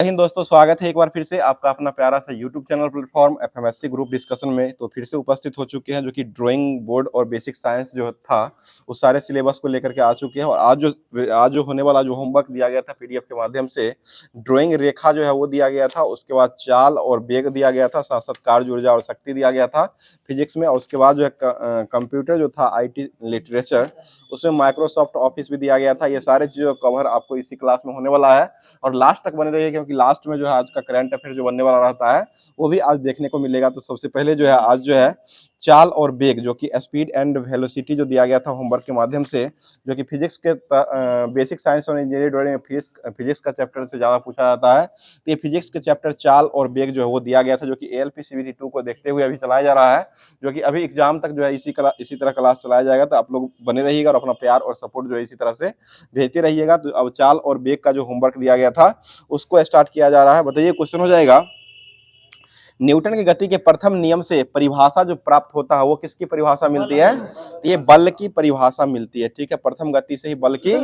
हिंद दोस्तों, स्वागत है एक बार फिर से आपका अपना प्यारा सा YouTube channel platform FMSC group discussion में। तो फिर से उपस्थित हो चुके हैं जो कि ड्राइंग बोर्ड और बेसिक साइंस जो था उस सारे सिलेबस को लेकर के आ चुके हैं। और आज जो होने वाला जो होमवर्क दिया गया था पीडीएफ के माध्यम से, ड्राइंग रेखा जो है वो दिया गया था, उसके बाद चाल और बेग दिया गया था, साथ साथ कार्य ऊर्जा और शक्ति दिया गया था फिजिक्स में। और उसके बाद जो है कंप्यूटर जो था आईटी लिटरेचर, उसमें माइक्रोसॉफ्ट ऑफिस भी दिया गया था। ये सारे चीजों का कवर आपको इसी क्लास में होने वाला है और लास्ट तक बने रहिए, क्योंकि लास्ट में जो है आज का करंट अफेयर जो बनने वाला रहता है वो भी आज देखने को मिलेगा। तो सबसे पहले जो है आज जो है चाल और बेग, जो कि स्पीड एंड वेलोसिटी जो दिया गया था होमवर्क के माध्यम से, जो कि फिजिक्स के बेसिक साइंस और इंजीनियरिंग में फिजिक्स का चैप्टर से ज्यादा पूछा जाता है। तो ये फिजिक्स के चैप्टर चाल और बेग जो है वो दिया गया था, जो कि एएलपी CBT 2 को देखते हुए अभी चलाया जा रहा है, जो कि अभी एग्जाम तक जो है इसी तरह क्लास चलाया जाएगा। तो आप लोग बने रहिएगा और अपना प्यार और सपोर्ट जो है इसी तरह से भेजते रहिएगा। तो अब चाल और बेग का जो होमवर्क दिया गया था उसको स्टार्ट किया जा रहा है। बताइए, क्वेश्चन हो जाएगा, न्यूटन की गति के प्रथम नियम से परिभाषा जो प्राप्त होता है वो किसकी परिभाषा मिलती है? ये बल की परिभाषा मिलती है। ठीक है, प्रथम गति से ही बल की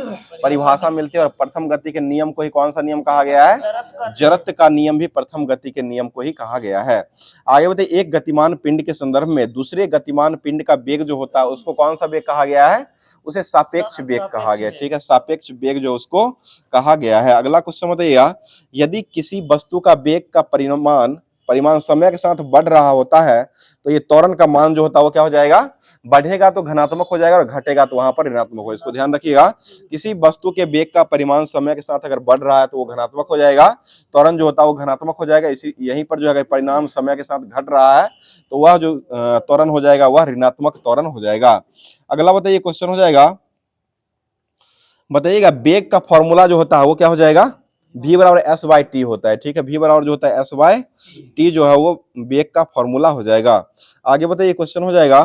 परिभाषा मिलती है। और प्रथम गति के नियम को ही कौन सा नियम कहा गया है? जड़त्व का नियम भी प्रथम गति के नियम को ही कहा गया है। आगे बताइए, एक गतिमान पिंड के संदर्भ में दूसरे गतिमान पिंड का वेग जो होता है उसको कौन सा वेग कहा गया है? उसे सापेक्ष वेग कहा गया। ठीक है, सापेक्ष वेग जो उसको कहा गया है। अगला क्वेश्चन बताइएगा, यदि किसी वस्तु का वेग का परिमाण समय के साथ बढ़ रहा होता है तो ये त्वरण का मान जो होता है वो क्या हो जाएगा? बढ़ेगा तो धनात्मक हो जाएगा और घटेगा तो वहां पर ऋणात्मक हो। इसको ध्यान रखिएगा, किसी वस्तु के वेग का परिमाण समय के साथ अगर बढ़ रहा है तो वो धनात्मक हो जाएगा, त्वरण जो होता है वो धनात्मक हो जाएगा। इसी यहीं पर जो है परिणाम समय के साथ घट रहा है तो वह जो त्वरण हो जाएगा वह ऋणात्मक त्वरण हो जाएगा। अगला बताइए, क्वेश्चन हो जाएगा, बताइएगा वेग का फॉर्मूला जो होता है वो क्या हो जाएगा? v बराबर एस बाई टी होता है। ठीक है, v बराबर जो होता है एस बाई टी जो है वो वेग का फॉर्मूला हो जाएगा। आगे बताइए, क्वेश्चन हो जाएगा,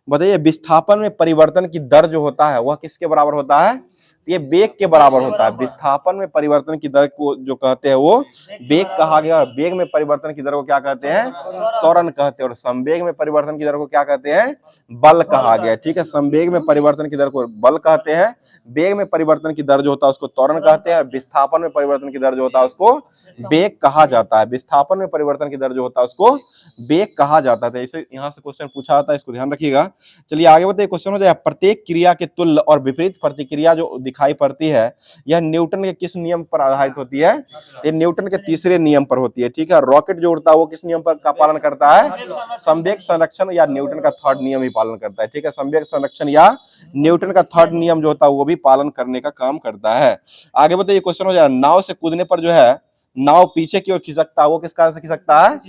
बताइए विस्थापन में परिवर्तन की दर जो होता है वह किसके बराबर होता है? ये वेग के बराबर होता है। विस्थापन में परिवर्तन की दर को जो कहते हैं वो वेग कहा गया, और वेग में परिवर्तन की दर को क्या कहते हैं? त्वरण कहते हैं। और संवेग में परिवर्तन की दर को क्या कहते हैं? बल कहा गया। ठीक है, संवेग में परिवर्तन की दर को बल कहते हैं, वेग में परिवर्तन की दर जो होता है उसको त्वरण कहते हैं, और विस्थापन में परिवर्तन की दर जो होता है उसको वेग कहा जाता है। विस्थापन में परिवर्तन की दर जो होता है उसको वेग कहा जाता है। इसे यहाँ से क्वेश्चन पूछा जाता है, इसको ध्यान रखिएगा। चलिए आगे बताइए, क्वेश्चन हो जाएगा, प्रत्येक क्रिया के तुल्य और विपरीत प्रतिक्रिया जो दिखाई पड़ती है यह न्यूटन के किस नियम पर आधारित होती है? ये न्यूटन के तीसरे नियम पर होती है। ठीक है, रॉकेट जो उड़ता है वो किस नियम पर का पालन करता है? संवेग संरक्षण या न्यूटन का थर्ड नियम ही पालन करता है। ठीक है, संवेग संरक्षण या न्यूटन का थर्ड नियम जो होता है वो भी पालन करने का काम करता है। आगे बताइए, क्वेश्चन हो जाएगा, नाव से कूदने पर जो है नाव पीछे की ओर खिसकता है वो किस कारण से खिसकता है?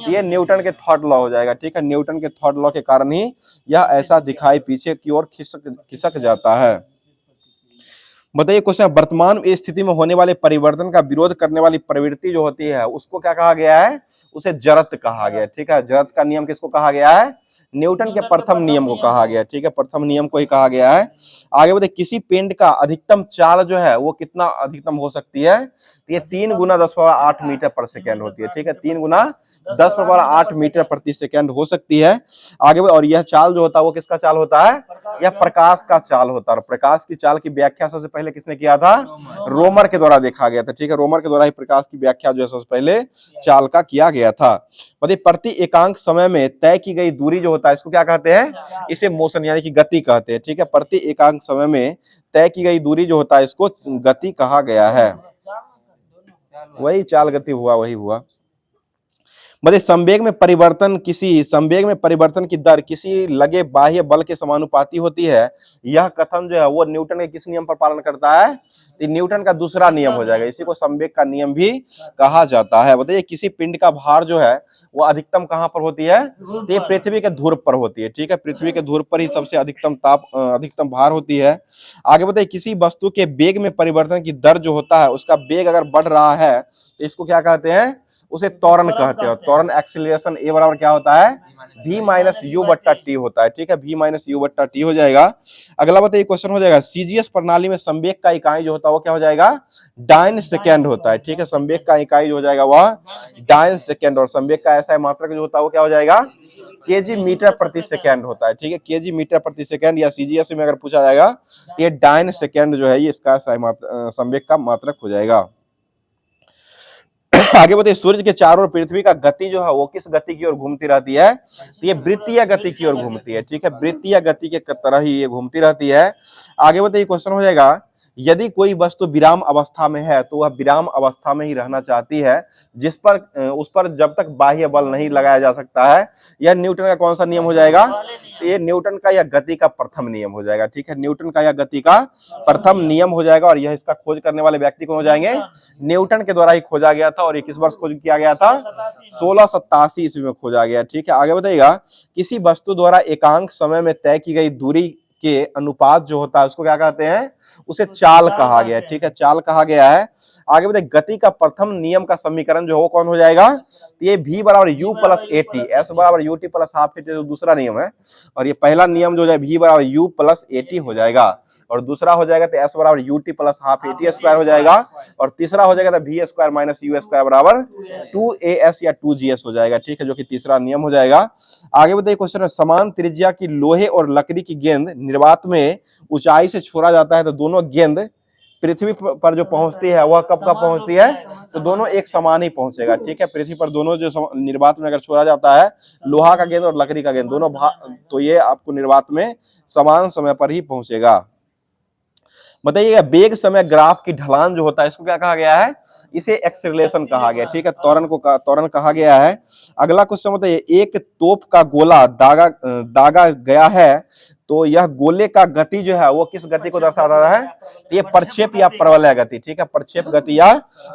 ये न्यूटन के थर्ड लॉ हो जाएगा। ठीक है, न्यूटन के थर्ड लॉ के कारण ही यह ऐसा दिखाई पीछे की ओर खिसक जाता है। बताइए, क्वेश्चन, वर्तमान स्थिति में होने वाले परिवर्तन का विरोध करने वाली प्रवृत्ति जो होती है उसको क्या कहा गया है? उसे जड़त्व कहा गया। ठीक है, जड़त्व का नियम किसको कहा गया है? न्यूटन के प्रथम नियम को कहा गया। ठीक है, प्रथम नियम को ही कहा गया है। आगे बताइए, किसी पिंड का अधिकतम चाल जो है वो कितना अधिकतम हो सकती है? ये 3 गुना 10⁸ मीटर पर सेकेंड होती है। ठीक है, 3 गुना 10⁸ मीटर प्रति सेकेंड हो सकती है। आगे और यह चाल जो होता है वो किसका चाल होता है? यह प्रकाश का चाल होता है। और प्रकाश की चाल की व्याख्या सबसे पहले किसने किया था? रोमर के द्वारा देखा गया था। ठीक है, रोमर के द्वारा ही प्रकाश की व्याख्या जो है सबसे पहले चाल का किया गया था। मतलब प्रति एकांक समय में तय की गई दूरी जो होता है इसको क्या कहते हैं? इसे मोशन यानी कि गति कहते हैं। ठीक है, प्रति एकांक समय में तय की गई दूरी जो होता है इसको गति कहा गया है। वही चाल गति हुआ, वही हुआ। मतलब संवेग में परिवर्तन की दर किसी लगे बाह्य बल के समानुपाती होती है। यह कथन जो है वो न्यूटन के किस नियम पर पालन करता है? तो न्यूटन का दूसरा नियम हो जाएगा। इसी को संवेग का नियम भी कहा जाता है। बताइए, किसी पिंड का भार जो है वो अधिकतम कहां पर होती है? तो ये पृथ्वी के ध्रुव पर होती है। ठीक है, पृथ्वी के ध्रुव पर ही सबसे अधिकतम भार होती है। आगे बताइए, किसी वस्तु के वेग में परिवर्तन की दर जो होता है उसका वेग अगर बढ़ रहा है तो इसको क्या कहते हैं? उसे त्वरण कहते हैं। त्वरण एक्सीलरेशन ए बराबर क्या होता है? v माइनस यू बट्टा टी होता है। ठीक है, v माइनस यू बट्टा टी हो जाएगा। अगला बताइए, क्वेश्चन हो जाएगा, सीजीएस प्रणाली में संवेग का इकाई जो होता है वो क्या हो जाएगा? डाइन सेकेंड होता है। ठीक है, संवेग का इकाई जो हो जाएगा वह डाइन सेकेंड, और संवेग का ऐसा मात्रक जो होता है वो क्या हो जाएगा? केजी मीटर प्रति सेकेंड होता है। ठीक है, केजी मीटर प्रति सेकेंड या सीजीएस में अगर पूछा जाएगा तो ये डाइन सेकेंड जो है ये इसका संवेग का मात्रक हो जाएगा। आगे बताइए सूर्य के चारों ओर पृथ्वी का गति जो है वो किस गति की ओर घूमती रहती है? तो ये वृत्तीय गति की ओर घूमती है, ठीक है, वृत्तीय गति के तरह ही ये घूमती रहती है। आगे बताइए क्वेश्चन हो जाएगा, यदि कोई वस्तु विराम अवस्था में है तो वह विराम अवस्था में ही रहना चाहती है, जिस पर उस पर जब तक बाह्य बल नहीं लगाया जा सकता है। यह न्यूटन का कौन सा नियम हो जाएगा? तो ये न्यूटन का यह गति का प्रथम नियम हो जाएगा, ठीक है, न्यूटन का यह गति का प्रथम नियम हो जाएगा। और यह इसका खोज करने वाले व्यक्ति कौन हो जाएंगे? न्यूटन के द्वारा ही खोजा गया था। और ये किस वर्ष खोज किया गया था? 1687 ईस्वी में खोजा गया, ठीक है। आगे बताइएगा, किसी वस्तु द्वारा एकांक समय में तय की गई दूरी के अनुपात जो होता है उसको क्या कहते हैं? उसे चाल कहा गया है, ठीक है, चाल कहा गया है। आगे बताइए, गति का प्रथम नियम का समीकरण जो हो कौन हो जाएगा? तो ये v बराबर u plus a t, s बराबर u t plus half a t, जो दूसरा नियम है। और ये पहला नियम जो हो जाएगा v बराबर u प्लस ए टी हो जाएगा, और दूसरा हो जाएगा तो s बराबर u t plus half a T square हो जाएगा, और तीसरा हो जाएगा तो v square minus you square बराबर 2as या 2gs हो जाएगा, ठीक है, जो कि तीसरा नियम हो जाएगा। आगे बताइए क्वेश्चन है, समान त्रिज्या की लोहे और लकड़ी की गेंद निर्वात में ऊंचाई से छोड़ा जाता है तो दोनों गेंद पृथ्वी पर जो पहुंचती है वह कब कब पहुंचती है? तो दोनों एक समान ही पहुंचेगा, ठीक है, पृथ्वी पर दोनों जो निर्वात में अगर छोड़ा जाता है लोहा का गेंद और लकड़ी का गेंद दोनों तो ये आपको निर्वात में समान समय पर ही पहुंचेगा। बताइएगा, वेग समय ग्राफ की ढलान जो होता है इसको क्या कहा गया है? इसे एक्सेलरेशन कहा गया, ठीक है, त्वरण कहा गया है। अगला क्वेश्चन बताइए, एक तोप का गोला दागा गया है तो यह गोले का गति जो है वो किस गति को दर्शाता है? ये प्रक्षेप या परवलय गति, ठीक है, प्रक्षेप गति या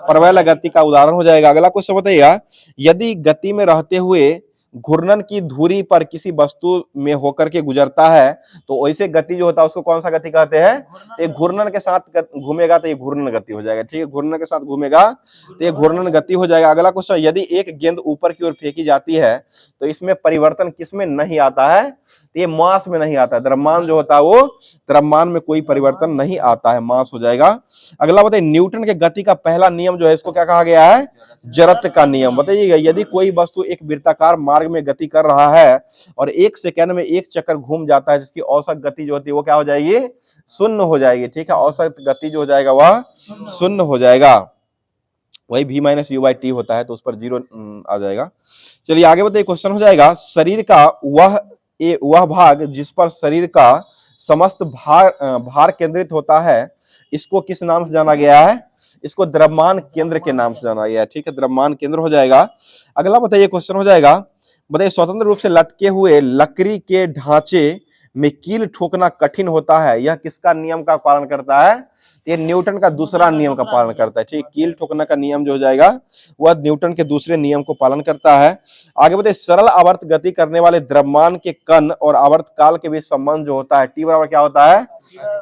परवलय गति का उदाहरण हो जाएगा। अगला क्वेश्चन बताइएगा, यदि गति में रहते हुए घूर्णन की धुरी पर किसी वस्तु में होकर के गुजरता है तो वैसे गति जो होता है उसको कौन सा गति कहते हैं? ये घूर्णन के साथ घूमेगा तो ये घूर्णन गति हो जाएगा, ठीक है, घूर्णन के साथ घूमेगा तो ये घूर्णन गति हो जाएगा। अगला क्वेश्चन, यदि एक गेंद ऊपर की ओर फेंकी जाती है तो इसमें परिवर्तन किसमें नहीं आता है? तो ये मास में नहीं आता है, द्रव्यमान जो होता है वो द्रव्यमान में कोई परिवर्तन नहीं आता है, मास हो जाएगा। अगला बताइए, न्यूटन के गति का पहला नियम जो है इसको क्या कहा गया है? जड़त्व का नियम। बताइएगा, यदि कोई वस्तु एक वृत्ताकार मार्ग में गति कर रहा है और 1 सेकंड में 1 चक्कर घूम जाता है, जिसकी औसत गति जो होती है वो क्या हो जाएगी? शून्य हो जाएगी, ठीक है, औसत गति जो हो जाएगा वह शून्य हो जाएगा। वही v minus you by T होता है तो उस पर 0 आ जाएगा। चलिए आगे बताइए, क्वेश्चन हो जाएगा, शरीर का वह भाग जिस पर शरीर का समस्त भार केंद्रित होता है इसको किस नाम से जाना गया है? इसको द्रव्यमान केंद्र के नाम से जाना गया है, ठीक है, द्रव्यमान केंद्र हो जाएगा। अगला बताइए क्वेश्चन हो जाएगा, बताइए, स्वतंत्र रूप से लटके हुए लकड़ी के ढांचे में कील ठोकना कठिन होता है, यह किसका नियम का पालन करता है? ये न्यूटन का दूसरा नियम का पालन करता है, ठीक, कील ठोकना का नियम जो हो जाएगा वह न्यूटन के दूसरे नियम को पालन करता है। आगे बताइए, सरल आवर्त गति करने वाले द्रव्यमान के कण और आवर्त काल के बीच संबंध जो होता है टी बराबर क्या होता है?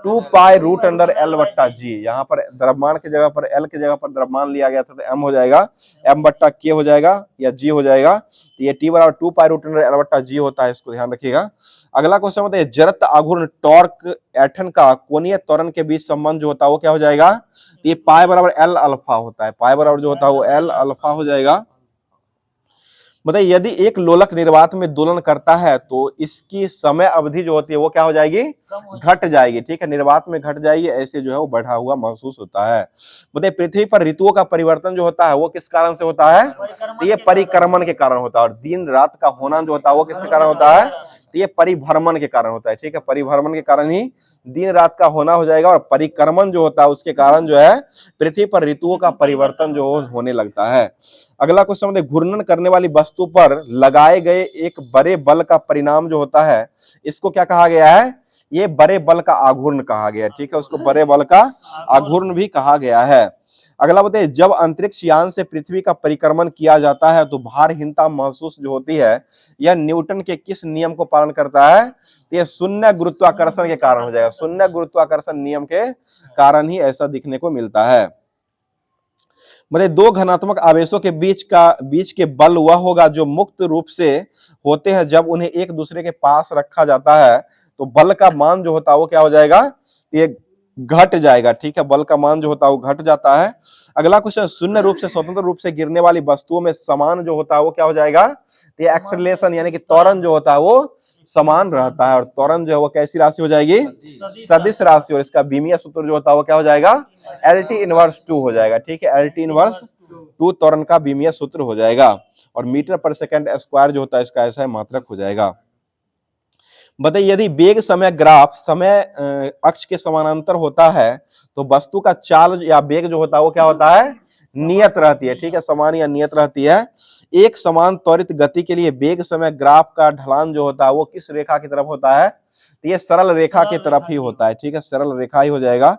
2 पाई रूट अंडर एल बट्टा जी। यहाँ पर द्रव्यमान की जगह पर एल की जगह पर द्रव्यमान लिया गया था तो एम हो जाएगा, एम बट्टा के हो जाएगा या जी हो जाएगा, तो ये टी बराबर 2 पाई रूट अंडर एल बट्टा जी होता है, इसको ध्यान रखिएगा। अगला क्वेश्चन बताइए, जड़त्व आघूर्ण टॉर्क ऐंठन का कोणीय त्वरण के बीच संबंध जो होता है वो क्या हो जाएगा? ये पाई बराबर एल अल्फा होता है, पाई बराबर जो होता है वो एल अल्फा हो जाएगा। बताइए, यदि एक लोलक निर्वात में दोलन करता है तो इसकी समय अवधि जो होती है वो क्या हो जाएगी? घट जाएगी, ठीक है, निर्वात में घट जाएगी, ऐसे जो है वो बढ़ा हुआ महसूस होता है। बताइए, पृथ्वी पर ऋतुओं का परिवर्तन जो होता है वो किस कारण से होता है? तो ये परिक्रमण के कारण होता है। और दिन रात का होना जो होता है वो किसके कारण होता है? तो ये परिभ्रमण के कारण होता है, ठीक है, परिभ्रमण के कारण ही दिन रात का होना हो जाएगा। और परिक्रमण जो होता है उसके कारण जो है पृथ्वी पर ऋतुओं का परिवर्तन जो होने लगता है। अगला क्वेश्चन है, घूर्णन करने वाली वस्तु पर लगाए गए एक बड़े बल का परिणाम जो होता है इसको क्या कहा गया है? ये बड़े बल का आघूर्ण कहा गया है, ठीक है, उसको बड़े बल का आघूर्ण भी कहा गया है। अगला बताइए, जब अंतरिक्ष यान से पृथ्वी का परिक्रमण किया जाता है तो भारहीनता महसूस जो होती है यह न्यूटन के किस नियम को पालन करता है? तो यह शून्य गुरुत्वाकर्षण के कारण हो जाएगा, शून्य गुरुत्वाकर्षण नियम के कारण ही ऐसा दिखने को मिलता है। मतलब 2 धनात्मक आवेशों के बीच के बल वह होगा जो मुक्त रूप से होते हैं जब उन्हें एक दूसरे के पास रखा जाता है तो बल का मान जो होता है वो क्या हो जाएगा? ये घट जाएगा, ठीक है, बल का मान जो होता है वो घट जाता है। अगला क्वेश्चन, शून्य रूप से स्वतंत्र रूप से गिरने वाली वस्तुओं में समान जो होता है वो क्या हो जाएगा? ये एक्सेलरेशन यानी कि त्वरण जो होता है वो समान रहता है। और त्वरण जो है वो कैसी राशि हो जाएगी? सदिश राशि। और इसका बीमीय सूत्र जो होता है वो क्या हो जाएगा? LT इनवर्स 2 हो जाएगा, ठीक है, LT इनवर्स 2 त्वरण का बीमीय सूत्र हो जाएगा। और मीटर पर सेकंड स्क्वायर जो होता है इसका ऐसा है मात्रक हो जाएगा। बताइए यदि वेग समय ग्राफ समय अक्ष के समानांतर होता है तो वस्तु का चाल या वेग जो होता है वो क्या होता है, नियत रहती है। ठीक है, समान या नियत रहती है। एक समान त्वरित गति के लिए वेग समय ग्राफ का ढलान जो होता है वो किस रेखा की तरफ होता है, तो ये सरल रेखा की तरफ ही होता है। ठीक है, सरल रेखा ही हो जाएगा।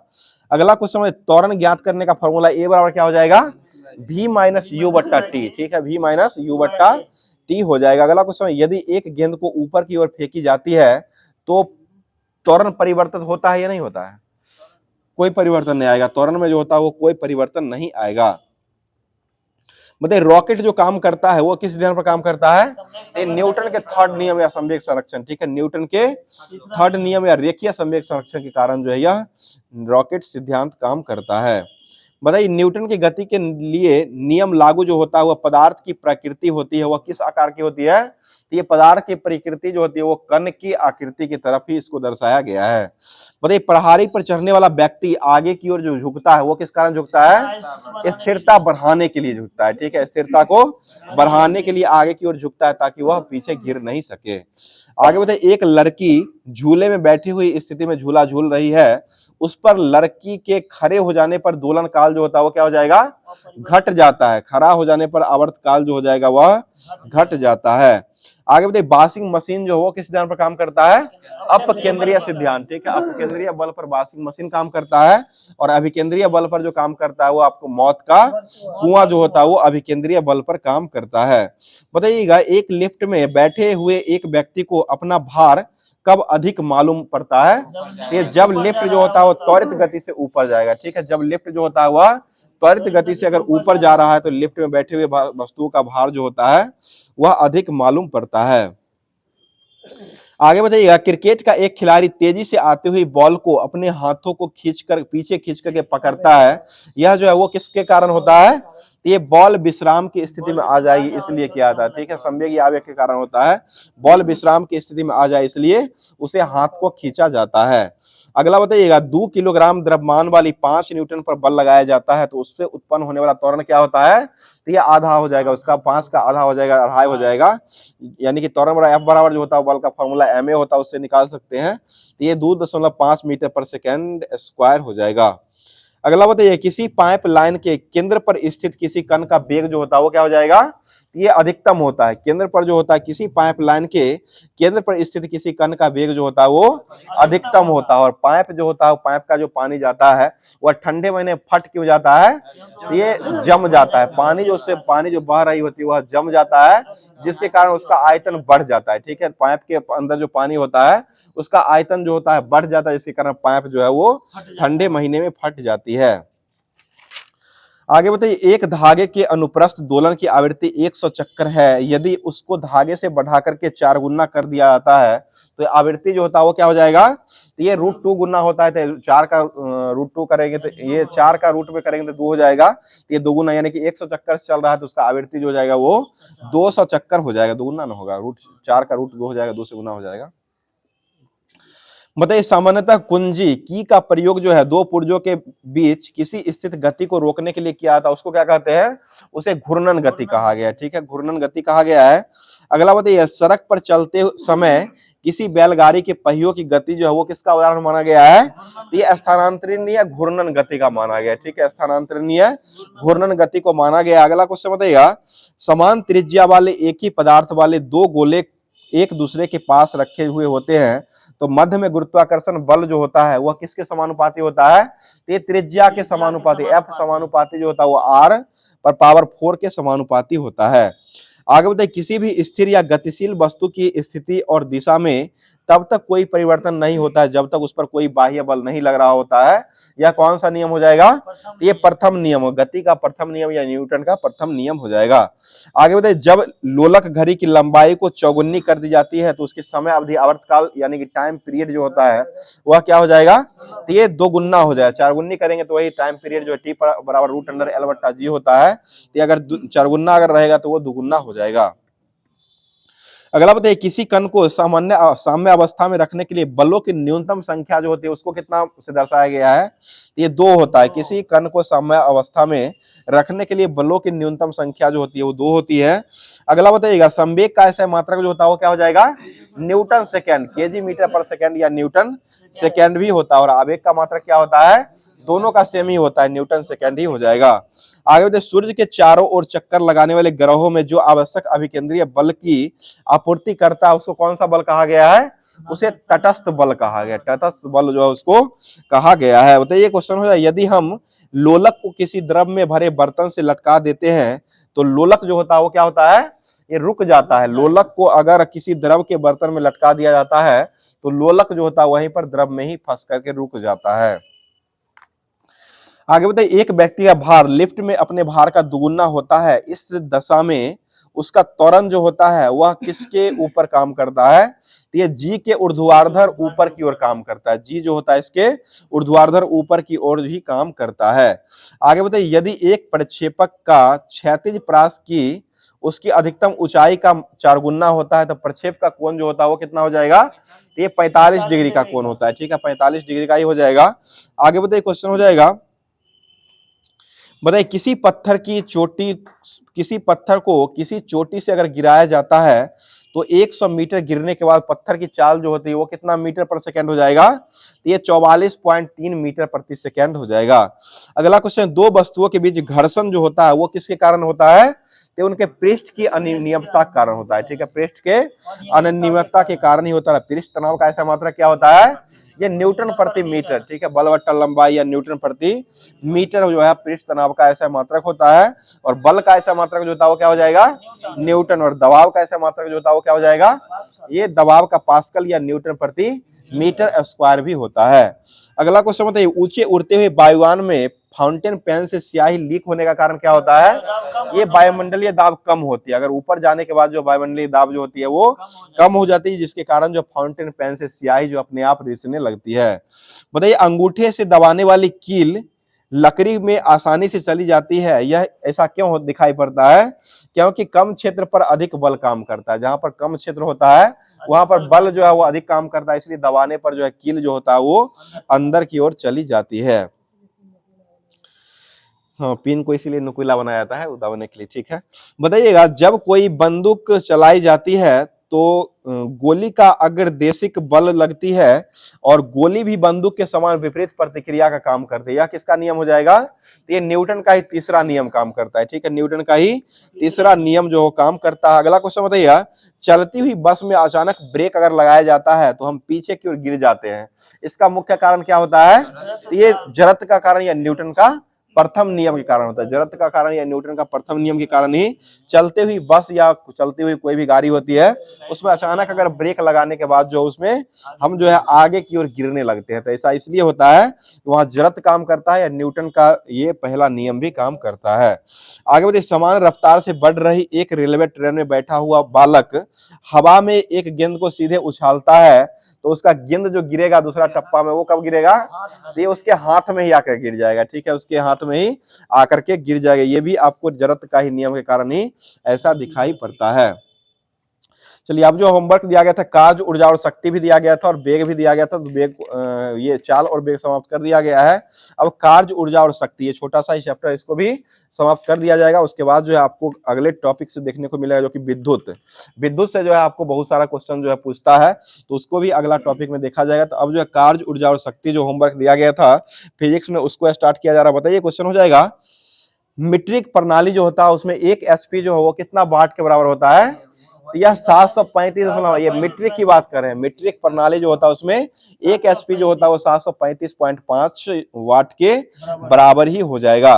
अगला क्वेश्चन है त्वरण ज्ञात करने का फॉर्मूला ए बराबर क्या हो जाएगा, v माइनस यू बट्टा टी। ठीक है, v माइनस यू बट्टा टी हो जाएगा। अगला क्वेश्चन है यदि एक गेंद को ऊपर की ओर फेंकी जाती है तो त्वरण परिवर्तन होता है या नहीं होता है, कोई परिवर्तन नहीं आएगा। त्वरण में जो होता है वो कोई परिवर्तन नहीं आएगा। मतलब रॉकेट जो काम करता है वो किस नियम पर काम करता है, ये न्यूटन के थर्ड नियम या संवेग संरक्षण। ठीक है, न्यूटन के थर्ड नियम या रेखीय संवेग संरक्षण के कारण जो है यह रॉकेट सिद्धांत काम करता है। बताइए न्यूटन की गति के लिए नियम लागू जो होता है वह पदार्थ की प्रकृति होती है, वह किस आकार की होती है, तो ये पदार्थ की प्रकृति जो होती है वो कण की आकृति की तरफ ही इसको दर्शाया गया है। बताइए प्रहारी पर चढ़ने वाला व्यक्ति आगे की ओर जो झुकता है वो किस कारण झुकता है, स्थिरता बढ़ाने के लिए झुकता है। ठीक है, स्थिरता को बढ़ाने के लिए आगे की ओर झुकता है ताकि वह पीछे गिर नहीं सके। आगे बताइए एक लड़की झूले में बैठी हुई स्थिति में झूला झूल रही है, उस पर लड़की के खड़े हो जाने पर दोलन काल जो होता है वो क्या हो जाएगा, घट जाता है। खड़ा हो जाने पर आवर्त काल जो हो जाएगा वह घट जाता है। आगे बताइए वॉशिंग मशीन जो हो किस सिद्धांत पर काम करता है, अपकेंद्रीय सिद्धांत। ठीक है, अपकेंद्रीय बल पर वॉशिंग मशीन काम करता है और अभिकेंद्रीय बल पर जो काम करता है वो आपको मौत का कुआं जो होता है वो अभिकेंद्रीय बल पर काम करता है। बताइएगा एक लिफ्ट में बैठे हुए एक व्यक्ति को अपना भार कब अधिक मालूम पड़ता है, ये जब लिफ्ट जो होता है वो त्वरित गति से ऊपर जाएगा। ठीक है, जब लिफ्ट जो होता है वह त्वरित गति से अगर ऊपर जा रहा है तो लिफ्ट में बैठे हुए वस्तुओं का भार जो होता है वह अधिक मालूम पड़ता है। आगे बताइएगा क्रिकेट का एक खिलाड़ी तेजी से आती हुई बॉल को अपने हाथों को खींचकर पीछे खींच करके पकड़ता है, यह जो है वो किसके कारण होता है, ये बॉल विश्राम की स्थिति में आ जाएगी इसलिए किया था। ठीक है, संवेगी आवेग के कारण होता है, बॉल विश्राम की स्थिति में आ जाए इसलिए उसे हाथ को खींचा जाता है। अगला बताइएगा 2 किलोग्राम द्रव्यमान वाली 5 न्यूटन पर बल लगाया जाता है तो उससे उत्पन्न होने वाला त्वरण क्या होता है, तो ये आधा हो जाएगा, उसका 5 का आधा हो जाएगा, अढ़ाई हो जाएगा। यानी कि त्वरण बराबर F बराबर जो होता है बल का फॉर्मूला ma होता है उससे निकाल सकते हैं, तो ये 2.5 मीटर पर सेकेंड स्क्वायर हो जाएगा। अगला बताइए किसी पाइप लाइन के केंद्र पर स्थित किसी कण का वेग जो होता है वो क्या हो जाएगा, ये अधिकतम होता है। केंद्र पर जो होता है किसी पाइप लाइन के केंद्र पर स्थित किसी कण का वेग जो होता है वो अधिकतम होता है। और पाइप जो होता है पाइप का जो पानी जाता है वह ठंडे महीने फट क्यों जाता है, ये जम जाता है। पानी जो उससे पानी जो बह रही होती है वह जम जाता है जिसके कारण उसका आयतन बढ़ जाता है। ठीक है, पाइप के अंदर जो पानी होता है उसका आयतन जो होता है बढ़ जाता है जिसके कारण पाइप जो है वो ठंडे महीने में फट जाती है। आगे बताइए एक धागे के अनुप्रस्थ दोलन की आवृत्ति 100 चक्कर है, यदि उसको धागे से बढ़ा करके 4 गुना कर दिया जाता है तो आवृत्ति जो होता है वो क्या हो जाएगा, तो ये √2 गुना होता है, तो 4 का √2 करेंगे तो ये 4 का रूट में करेंगे तो 2 हो जाएगा, तो ये 2 गुना यानी कि 100 चक्कर से चल रहा है तो उसका आवृत्ति जो हो जाएगा वो 200 चक्कर हो जाएगा। 2 गुना ना होगा, 4 का √2 हो जाएगा, 2 से गुना हो जाएगा। बताइए सामान्यतः कुंजी की का प्रयोग जो है दो पुर्जों के बीच किसी स्थित गति को रोकने के लिए किया जाता है, उसको क्या कहते हैं, उसे घूर्णन गति कहा गया है। ठीक है, घूर्णन गति कहा गया है। अगला बताइए सड़क पर चलते समय किसी बैलगाड़ी के पहियों की गति जो है वो किसका उदाहरण माना गया है, तो ये स्थानांतरणीय घूर्णन गति का माना गया है। ठीक है, स्थानांतरणीय घूर्णन गति को माना गया। अगला क्वेश्चन बताइएगा समान त्रिज्या वाले एक ही पदार्थ वाले 2 गोले एक दूसरे के पास रखे हुए होते हैं तो मध्य में गुरुत्वाकर्षण बल जो होता है वह किसके समानुपाती होता है, तो ये त्रिज्या के समानुपाती, F समानुपाती जो होता है वो R पर पावर 4 के समानुपाती होता है। आगे बताइए किसी भी स्थिर या गतिशील वस्तु की स्थिति और दिशा में तब तक कोई परिवर्तन नहीं होता है जब तक उस पर कोई बाह्य बल नहीं लग रहा होता है। यह कौन सा नियम हो जाएगा, ये प्रथम नियम, गति का प्रथम नियम या न्यूटन का प्रथम नियम हो जाएगा। आगे बताइए जब लोलक घड़ी की लंबाई को चौगुनी कर दी जाती है तो उसकी समय अवधि आवर्तकाल यानी कि टाइम पीरियड जो होता है वह क्या हो जाएगा, तो ये 2 गुना हो जाएगा। 4 गुनी करेंगे तो वही टाइम पीरियड जो T बराबर √L/G होता है, तो अगर 4 गुना अगर रहेगा तो वो 2 गुना हो जाएगा। अगला बताइए किसी कण को साम्य अवस्था में रखने के लिए बलों की न्यूनतम संख्या जो होती है उसको कितना से दर्शाया गया है? ये 2 होता है। किसी कण को साम्य अवस्था में रखने के लिए बलों की न्यूनतम संख्या जो होती है वो 2 होती है। अगला बताइएगा संवेग का ऐसा मात्रक जो होता है वो क्या हो जाएगा? न्यूटन सेकेंड, केजी मीटर पर सेकेंड या न्यूटन सेकेंड भी होता है। और आवेग का मात्रक क्या होता है? दोनों का सेम ही होता है, न्यूटन सेकेंड ही हो जाएगा। आगे बताइए सूर्य के चारों ओर चक्कर लगाने वाले ग्रहों में जो आवश्यक अभिकेंद्रीय बल की आपूर्ति करता है उसको कौन सा बल कहा गया है? उसे तटस्थ बल कहा गया। तटस्थ बल जो है उसको कहा गया है। बताइए क्वेश्चन हो जाए यदि हम लोलक को किसी द्रव में भरे बर्तन से लटका देते हैं तो लोलक जो होता है वो क्या होता है? ये रुक जाता है। लोलक को अगर किसी द्रव के बर्तन में लटका दिया जाता है तो लोलक जो होता है वहीं पर द्रव में ही फंस करके रुक जाता है। आगे बताइए एक व्यक्ति का भार लिफ्ट में अपने भार का दुगुना होता है, इस दशा में उसका त्वरण जो होता है वह किसके ऊपर काम करता है? तो ये जी के ऊर्ध्वाधर ऊपर की ओर काम करता है। जी जो होता है इसके ऊर्ध्वाधर ऊपर की ओर ही काम करता है। आगे बताइए यदि एक प्रक्षेपक का क्षैतिज प्रास की उसकी अधिकतम ऊंचाई का 4 गुना होता है तो प्रक्षेप का कोण जो होता है वो कितना हो जाएगा? ये 45 डिग्री का कोण होता है। ठीक है, 45 डिग्री का ही हो जाएगा। आगे बताइए क्वेश्चन हो जाएगा बताइए किसी पत्थर को किसी चोटी से अगर गिराया जाता है तो 100 मीटर गिरने के बाद पत्थर की चाल जो होती है वो कितना मीटर पर सेकंड हो जाएगा? तो ये 44.3 मीटर प्रति सेकंड हो जाएगा। अगला क्वेश्चन दो वस्तुओं के बीच घर्षण जो होता है वो किसके कारण होता है? तो उनके पृष्ठ की अनियमितता के कारण होता है। ठीक है, पृष्ठ के अनियमितता के कारण ही होता है। पृष्ठ तनाव का ऐसा मात्रक क्या होता है? ये न्यूटन प्रति मीटर। ठीक है, बलवत्ता लंबाई या न्यूटन प्रति मीटर जो है पृष्ठ तनाव का ऐसा मात्रक होता है। और बल का ऐसा मात्रक जो होता है वो क्या हो जाएगा? न्यूटन। और दबाव का ऐसा मात्रक जो होता है वो क्या हो जाएगा? ये दबाव का पास्कल या न्यूटन प्रति मीटर स्क्वायर भी होता है। अगला क्वेश्चन बताइए ऊंचे उड़ते हुए वायुयान में फाउंटेन पेन से स्याही लीक होने का कारण क्या होता है? ये वायुमंडलीय दाब कम होती है। अगर ऊपर जाने के बाद जो वायुमंडलीय दाब जो होती है वो कम हो जाती है, जिसके कारण जो फाउंटेन पेन से स्याही जो अपने आप रिसने लगती है। बताइए अंगूठे से दबाने वाली कील लकड़ी में आसानी से चली जाती है, यह ऐसा क्यों दिखाई पड़ता है? क्योंकि कम क्षेत्र पर अधिक बल काम करता है। जहां पर कम क्षेत्र होता है वहां पर बल जो है वो अधिक काम करता है, इसलिए दबाने पर जो है कील जो होता है वो अंदर की ओर चली जाती है। हाँ, पिन को इसीलिए नुकीला बनाया जाता है दबाने के लिए। ठीक है, बताइएगा जब कोई बंदूक चलाई जाती है तो गोली का अग्रदेशिक बल लगती है और गोली भी बंदूक के समान विपरीत प्रतिक्रिया का काम करती है। यह किसका नियम हो जाएगा? तो ये न्यूटन का ही तीसरा नियम काम करता है। ठीक है, न्यूटन का ही तीसरा नियम जो काम करता है। अगला क्वेश्चन बताइएगा चलती हुई बस में अचानक ब्रेक अगर लगाया जाता है तो हम पीछे की ओर गिर जाते हैं, इसका मुख्य कारण क्या होता है? तो ये जड़त्व का कारण या न्यूटन का प्रथम नियम के कारण होता है। जड़त्व का कारण या न्यूटन का प्रथम नियम के कारण ही चलते हुई बस या चलती हुई कोई भी गाड़ी होती है उसमें अचानक अगर ब्रेक लगाने के बाद जो उसमें हम जो है आगे की ओर गिरने लगते हैं। तो ऐसा इसलिए होता है वहां जड़त्व काम करता है या न्यूटन का ये पहला नियम भी काम करता है। आगे बढ़िए समान रफ्तार से बढ़ रही एक रेलवे ट्रेन में बैठा हुआ बालक हवा में एक गेंद को सीधे उछालता है तो उसका गेंद जो गिरेगा दूसरा टप्पा में वो कब गिरेगा? ये उसके हाथ में ही आकर गिर जाएगा। ठीक है, उसके हाथ में ही आकर के गिर जाएगा। ये भी आपको जड़त्व का ही नियम के कारण ही ऐसा दिखाई पड़ता है। चलिए अब जो होमवर्क दिया गया था कार्य ऊर्जा और शक्ति भी दिया गया था और वेग भी दिया गया था, तो वेग ये चाल और वेग समाप्त कर दिया गया है। अब कार्य ऊर्जा और शक्ति ये छोटा सा ही चैप्टर, इसको भी समाप्त कर दिया जाएगा। उसके बाद जो है आपको अगले टॉपिक से देखने को मिलेगा जो कि विद्युत। विद्युत से जो है आपको बहुत सारा क्वेश्चन जो है पूछता है, तो उसको भी अगला टॉपिक में देखा जाएगा। तो अब जो है कार्य ऊर्जा और शक्ति जो होमवर्क दिया गया था फिजिक्स में उसको स्टार्ट किया जा रहा है। बताइए क्वेश्चन हो जाएगा मीट्रिक प्रणाली जो होता है उसमें 1 HP जो है वो कितना वाट के बराबर होता है? यह 735। ये मीट्रिक की बात कर रहे हैं। मीट्रिक प्रणाली जो होता है उसमें 1 HP जो होता है वो 735.5 वाट के बराबर ही हो जाएगा।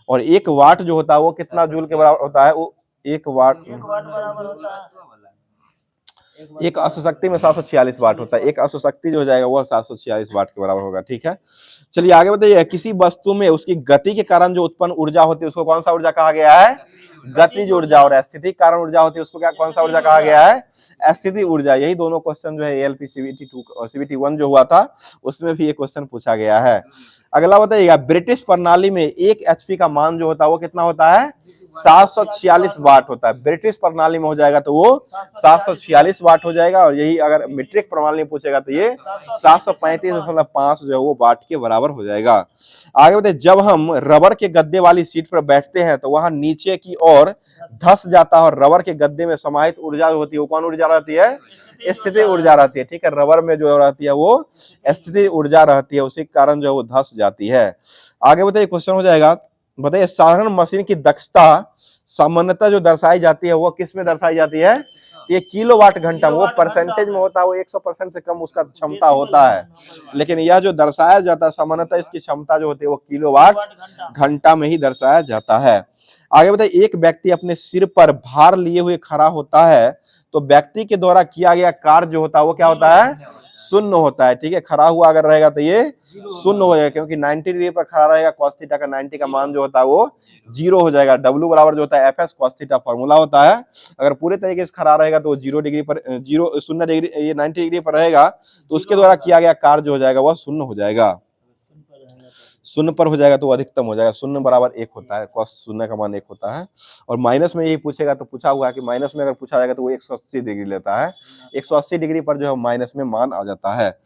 और 1 वाट जो होता है वो कितना जूल के बराबर होता है? वो 1 वाट एक अश्वशक्ति में 746 वाट होता है। एक अश्वशक्ति जो हो जाएगा वो 746 वाट के बराबर होगा। ठीक है, चलिए आगे बताइए किसी वस्तु में उसकी गति के कारण जो उत्पन्न ऊर्जा होती है उसको कौन सा ऊर्जा कहा गया है? गतिज ऊर्जा। और स्थिति के कारण ऊर्जा होती है उसको क्या कौन सा ऊर्जा कहा गया है? स्थिति ऊर्जा। यही दोनों क्वेश्चन जो है ALP CBT 2 CBT 1 जो हुआ था उसमें भी ये क्वेश्चन पूछा गया है। अगला बताइएगा, ब्रिटिश प्रणाली में 1 एचपी का मान जो होता है वो कितना होता है? 746 वाट होता है। ब्रिटिश प्रणाली में हो जाएगा तो वो 746 वाट हो जाएगा, और यही अगर मीट्रिक प्रणाली में पूछेगा तो ये 735.5 जो है वो वाट के बराबर हो जाएगा। आगे बताइए, जब हम रबर के गद्दे वाली सीट पर बैठते हैं तो वहां नीचे की ओर धस जाता है, और रबर के गद्दे में समाहित ऊर्जा होती है वो कौन ऊर्जा रहती है? स्थिति ऊर्जा रहती है। ठीक है, रबर में जो रहती है वो स्थिति ऊर्जा रहती है, उसी के कारण जो है वो धस जाती है। आगे बताइए, क्वेश्चन हो जाएगा, बताइए साधारण मशीन की दक्षता सामान्यतः जो दर्शाई जाती है वो किस में दर्शाई जाती है? ये किलोवाट घंटा, वो परसेंटेज में होता है, वो 100% से कम उसका क्षमता होता है, लेकिन यह जो दर्शाया जाता है सामान्यतः इसकी क्षमता जो होती है वो किलोवाट घंटा में ही दर्शाया जाता है। आगे बताइए, एक व्यक्ति अपने सिर पर भार लिए हुए खड़ा होता है तो व्यक्ति के द्वारा किया गया कार्य जो होता है वो क्या होता है? शून्य होता है। ठीक है, खड़ा हुआ अगर रहेगा तो ये शून्य हो जाएगा, क्योंकि 90 डिग्री पर खड़ा रहेगा, cos थीटा का 90 का मान जो होता है वो 0 हो जाएगा। W बराबर जो होता है FS cos थीटा फॉर्मूला होता है। अगर पूरे तरीके से खड़ा रहेगा तो वो 0 डिग्री पर 0 डिग्री ये 90 डिग्री पर रहेगा, तो उसके द्वारा किया गया कार्य जो हो जाएगा वह शून्य हो जाएगा। शून्य पर हो जाएगा तो अधिकतम हो जाएगा। शून्य बराबर 1 होता है, cos शून्य का मान 1 होता है। और माइनस में यही पूछेगा तो पूछा हुआ है कि माइनस में अगर पूछा जाएगा तो वो 180 डिग्री लेता है। 180 डिग्री पर जो है माइनस में मान आ जाता है।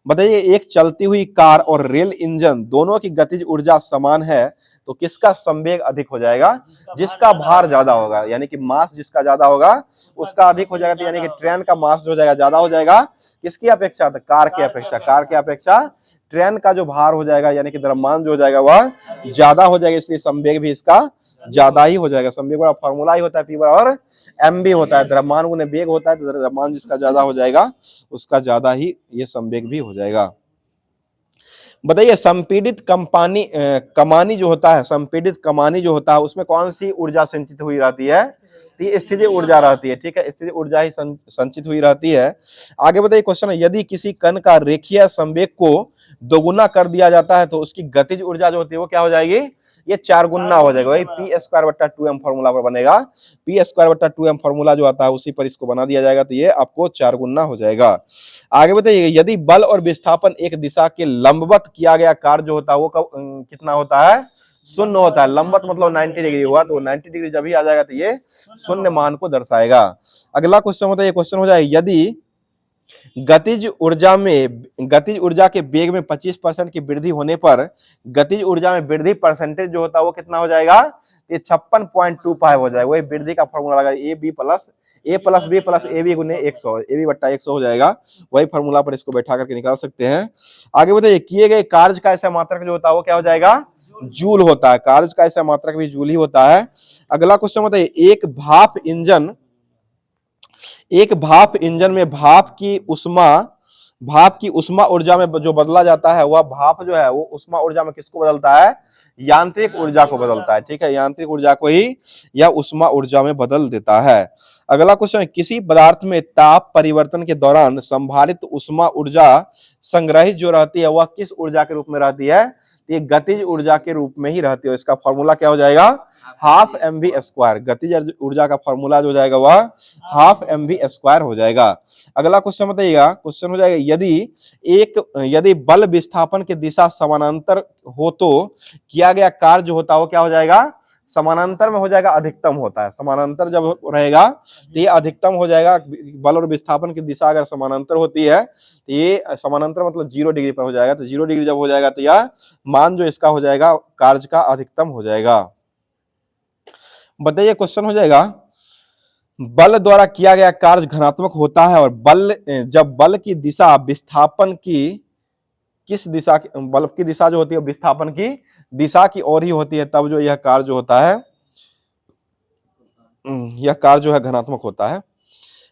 बताइए, एक चलती हुई कार और रेल इंजन दोनों की गतिज ऊर्जा समान है तो किसका संवेग अधिक हो जाएगा? जिसका भार ज्यादा होगा, यानी कि मास जिसका ज्यादा होगा उसका अधिक हो जाएगा। तो यानी कि ट्रेन का मास जो हो जाएगा ज्यादा हो जाएगा किसकी अपेक्षा? तो कार की अपेक्षा। कार की अपेक्षा ट्रेन का जो भार हो जाएगा यानी कि द्रव्यमान जो हो जाएगा वह ज्यादा हो जाएगा, इसलिए संवेग भी इसका ज्यादा ही हो जाएगा। संवेग का फॉर्मूला ही होता है P और mv होता है। द्रव्यमान गुने वेग होता है, तो द्रव्यमान जिसका ज्यादा हो जाएगा उसका ज्यादा ही ये संवेग भी हो जाएगा। बताइए, संपीड़ित कमानी जो होता है, संपीड़ित कमानी जो होता है उसमें कौन सी ऊर्जा संचित हुई रहती है? तो ये स्थितिज ऊर्जा रहती है। ठीक है, स्थितिज ऊर्जा ही संचित हुई रहती है। आगे बताइए, क्वेश्चन है, यदि किसी कण का रेखीय संवेग को दोगुना कर दिया जाता है तो उसकी गतिज ऊर्जा जो होती है वो क्या हो जाएगी? ये 4 गुना हो जाएगा। वही P² 2m फॉर्मूला पर बनेगा। P² 2m फॉर्मूला जो आता है उसी पर इसको बना दिया जाएगा, तो ये आपको 4 गुना हो जाएगा। आगे बताइए, यदि बल और विस्थापन एक दिशा के लंबवत किया गया कार्य जो होता है वो कितना होता है? शून्य होता है। लंबवत मतलब 90 डिग्री हुआ, तो 90 डिग्री जब ही आ जाएगा तो ये शून्य मान को दर्शाएगा। अगला क्वेश्चन होता है, ये क्वेश्चन हो जाएगा, यदि गतिज ऊर्जा के वेग में 25% की वृद्धि होने पर गतिज ऊर्जा में वृद्धि परसेंटेज जो होता है वो कितना हो जाएगा? ये 56.25 हो जाएगा। वही वृद्धि का फॉर्मूला लगा A plus B plus AB गुने 100, AB बट्टा 100 हो जाएगा। वही फॉर्मूला पर इसको बैठा करके निकाल सकते हैं। आगे बताइए, किए गए कार्य का ऐसा मात्रक जो होता है वो क्या हो जाएगा? जूल होता है। कार्य का ऐसा मात्रक भी जूल ही होता है। अगला क्वेश्चन बताइए, एक भाप इंजन में भाप की उष्मा ऊर्जा में जो बदला जाता है वह भाप जो है वो उष्मा ऊर्जा में किसको बदलता है? यांत्रिक ऊर्जा को बदलता है। ठीक है, यांत्रिक ऊर्जा को ही यह उष्मा ऊर्जा में बदल देता है। अगला क्वेश्चन है, किसी पदार्थ में ताप परिवर्तन के दौरान संभारित उष्मा ऊर्जा संग्रहित जो रहती है वह किस ऊर्जा के रूप में रहती है? ये गतिज ऊर्जा के रूप में ही रहती है। इसका फॉर्मूला क्या हो जाएगा? Half mv²। गतिज ऊर्जा का फॉर्मूला जो हो जाएगा वह हाफ mv² हो जाएगा। अगला क्वेश्चन बताइएगा, क्वेश्चन हो जाएगा, यदि बल विस्थापन की दिशा समानांतर हो तो किया गया कार्य जो होता है वो क्या हो जाएगा? समानांतर में हो जाएगा, अधिकतम होता है। समानांतर जब रहेगा तो ये अधिकतम हो जाएगा। बल और विस्थापन की दिशा अगर समानांतर होती है तो ये समानांतर मतलब 0 डिग्री पर हो जाएगा। तो 0 डिग्री जब हो जाएगा तो यह मान जो इसका हो जाएगा कार्य का अधिकतम हो जाएगा। बताइए, क्वेश्चन हो जाएगा, बल द्वारा किया गया कार्य धनात्मक होता है और जब बल की दिशा विस्थापन की किस दिशा की, बल की दिशा जो होती है विस्थापन की दिशा की ओर ही होती है, तब जो यह कार्य जो होता है यह कार्य जो है धनात्मक होता है।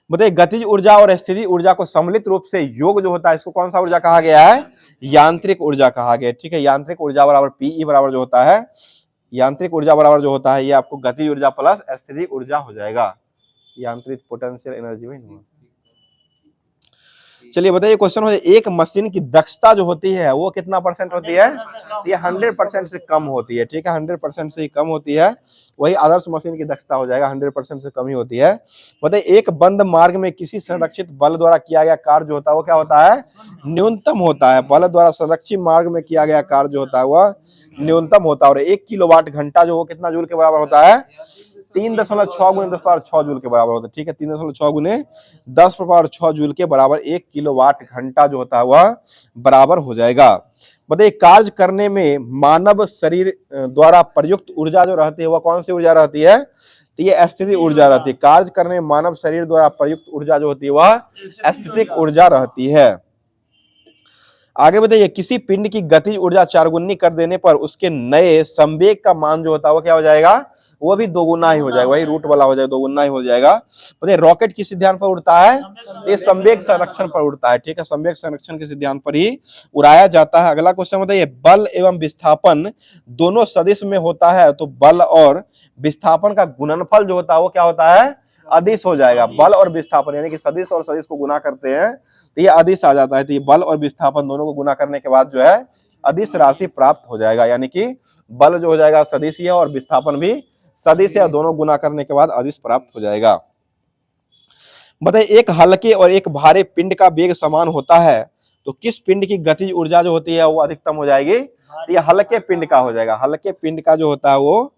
बताइए, गतिज ऊर्जा और स्थिति ऊर्जा को सम्मिलित रूप से योग जो होता है इसको कौन सा ऊर्जा कहा गया है? यांत्रिक ऊर्जा कहा गया है। ठीक है, यांत्रिक ऊर्जा बराबर PE बराबर जो होता है, यांत्रिक ऊर्जा बराबर जो होता है ये आपको गतिज ऊर्जा प्लस स्थिति ऊर्जा हो जाएगा। यांत्रिक पोटेंशियल एनर्जी में चलिए बताइए क्वेश्चन हो जाए, एक मशीन की दक्षता जो होती है वो कितना परसेंट होती है? ये 100% से कम होती है, ठीक है, 100% से ही कम होती है। वही आदर्श मशीन की दक्षता हो जाएगा, 100% से कम ही होती है। बताइए एक बंद मार्ग में किसी संरक्षित बल द्वारा किया गया कार्य जो होता है वो क्या होता है? न्यूनतम होता है। बल द्वारा संरक्षित मार्ग में किया गया कार्य जो होता है वह न्यूनतम होता है। और 1 किलोवाट घंटा जो वो कितना जूल के बराबर होता है? 3.6 गुने 10⁻6 जूल के बराबर होता है, ठीक है, 3.6 गुने 10⁻6 जूल के बराबर 1 किलोवाट घंटा जो होता है वह बराबर हो जाएगा। बताइए कार्य करने में मानव शरीर द्वारा प्रयुक्त ऊर्जा जो रहती है वह कौन सी ऊर्जा रहती है? तो ये स्थितिक ऊर्जा रहती है। कार्य करने में मानव शरीर द्वारा प्रयुक्त ऊर्जा जो होती है वह स्थितिक ऊर्जा रहती है। आगे बताइए किसी पिंड की गतिज ऊर्जा 4 गुनी कर देने पर उसके नए संवेग का मान जो होता है वो क्या हो जाएगा? वो भी 2 गुना ही हो जाएगा, वही रूट वाला हो जाएगा, 2 गुना ही हो जाएगा। बताइए रॉकेट किस सिद्धांत पर उड़ता है? ये संवेग संरक्षण पर उड़ता है, ठीक है, संवेग संरक्षण के सिद्धांत पर ही उड़ाया जाता है। अगला क्वेश्चन बताइए बल एवं विस्थापन दोनों सदिश में होता है तो बल और विस्थापन का गुणनफल जो होता है वो क्या होता है? अदिश हो जाएगा। बल और विस्थापन यानी कि सदिश और सदिश को गुना करते हैं तो ये अदिश आ जाता है। तो ये बल और विस्थापन दोनों को गुना करने के बाद जो है अदिश राशि प्राप्त हो जाएगा, यानी कि बल जो हो जाएगा सदिश है और विस्थापन भी सदिश है, दोनों गुना करने के बाद अदिश प्राप्त हो जाएगा। बताइए एक हल्के और एक भारी पिंड का वेग समान होता है तो किस पिंड की गतिज ऊर्जा जो होती है वो अधिकतम हो जाएगी? तो ये हल्के पिंड का हो जाएगा। हल्के पिंड का जो होता है वो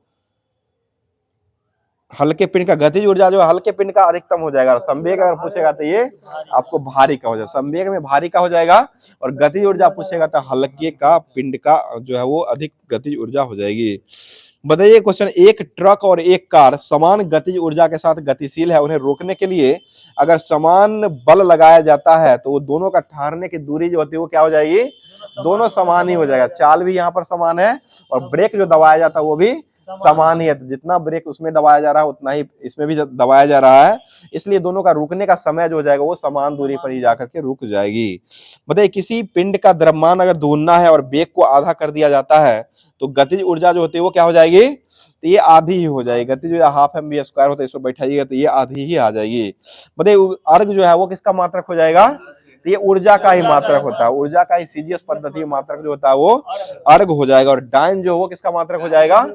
हल्के पिंड का गतिज ऊर्जा जो हल्के पिंड का अधिकतम हो जाएगा। और संवेग अगर पूछेगा तो ये आपको भारी का हो जाएगा, संवेग में भारी का हो जाएगा। और गतिज ऊर्जा पूछेगा तो हल्के का पिंड का जो है वो अधिक गतिज ऊर्जा हो जाएगी। बताइए क्वेश्चन एक ट्रक और एक कार समान गतिज ऊर्जा के साथ गतिशील है, उन्हें रोकने के लिए अगर समान बल लगाया जाता है तो वो दोनों का ठहरने की दूरी जो होती है वो क्या हो जाएगी? दोनों समान ही हो जाएगा। चाल भी यहाँ पर समान है और ब्रेक जो दबाया जाता है वो भी समान ही है। तो जितना ब्रेक उसमें दबाया जा रहा है उतना ही इसमें भी दबाया जा रहा है, इसलिए दोनों का रुकने का समय जो हो जाएगा वो समान दूरी पर ही जाकर के रुक जाएगी। बताइए किसी पिंड का द्रव्यमान अगर दुगुना है और वेग को आधा कर दिया जाता है तो गतिज ऊर्जा जो होती है वो क्या हो जाएगी? तो ये आधी ही हो जाएगी। गतिज ऊर्जा हाफ mv स्क्वायर होता है, इसको बैठाइएगा तो ये आधी ही आ जाएगी। बताइए अर्घ जो है वो किसका मात्रक हो जाएगा? तो ये ऊर्जा का ही मात्रक होता है, ऊर्जा का ही सीजीएस पद्धति मात्रक जो होता है वो अर्घ हो जाएगा। और डाइन जो वो किसका मात्रक हो जाएगा?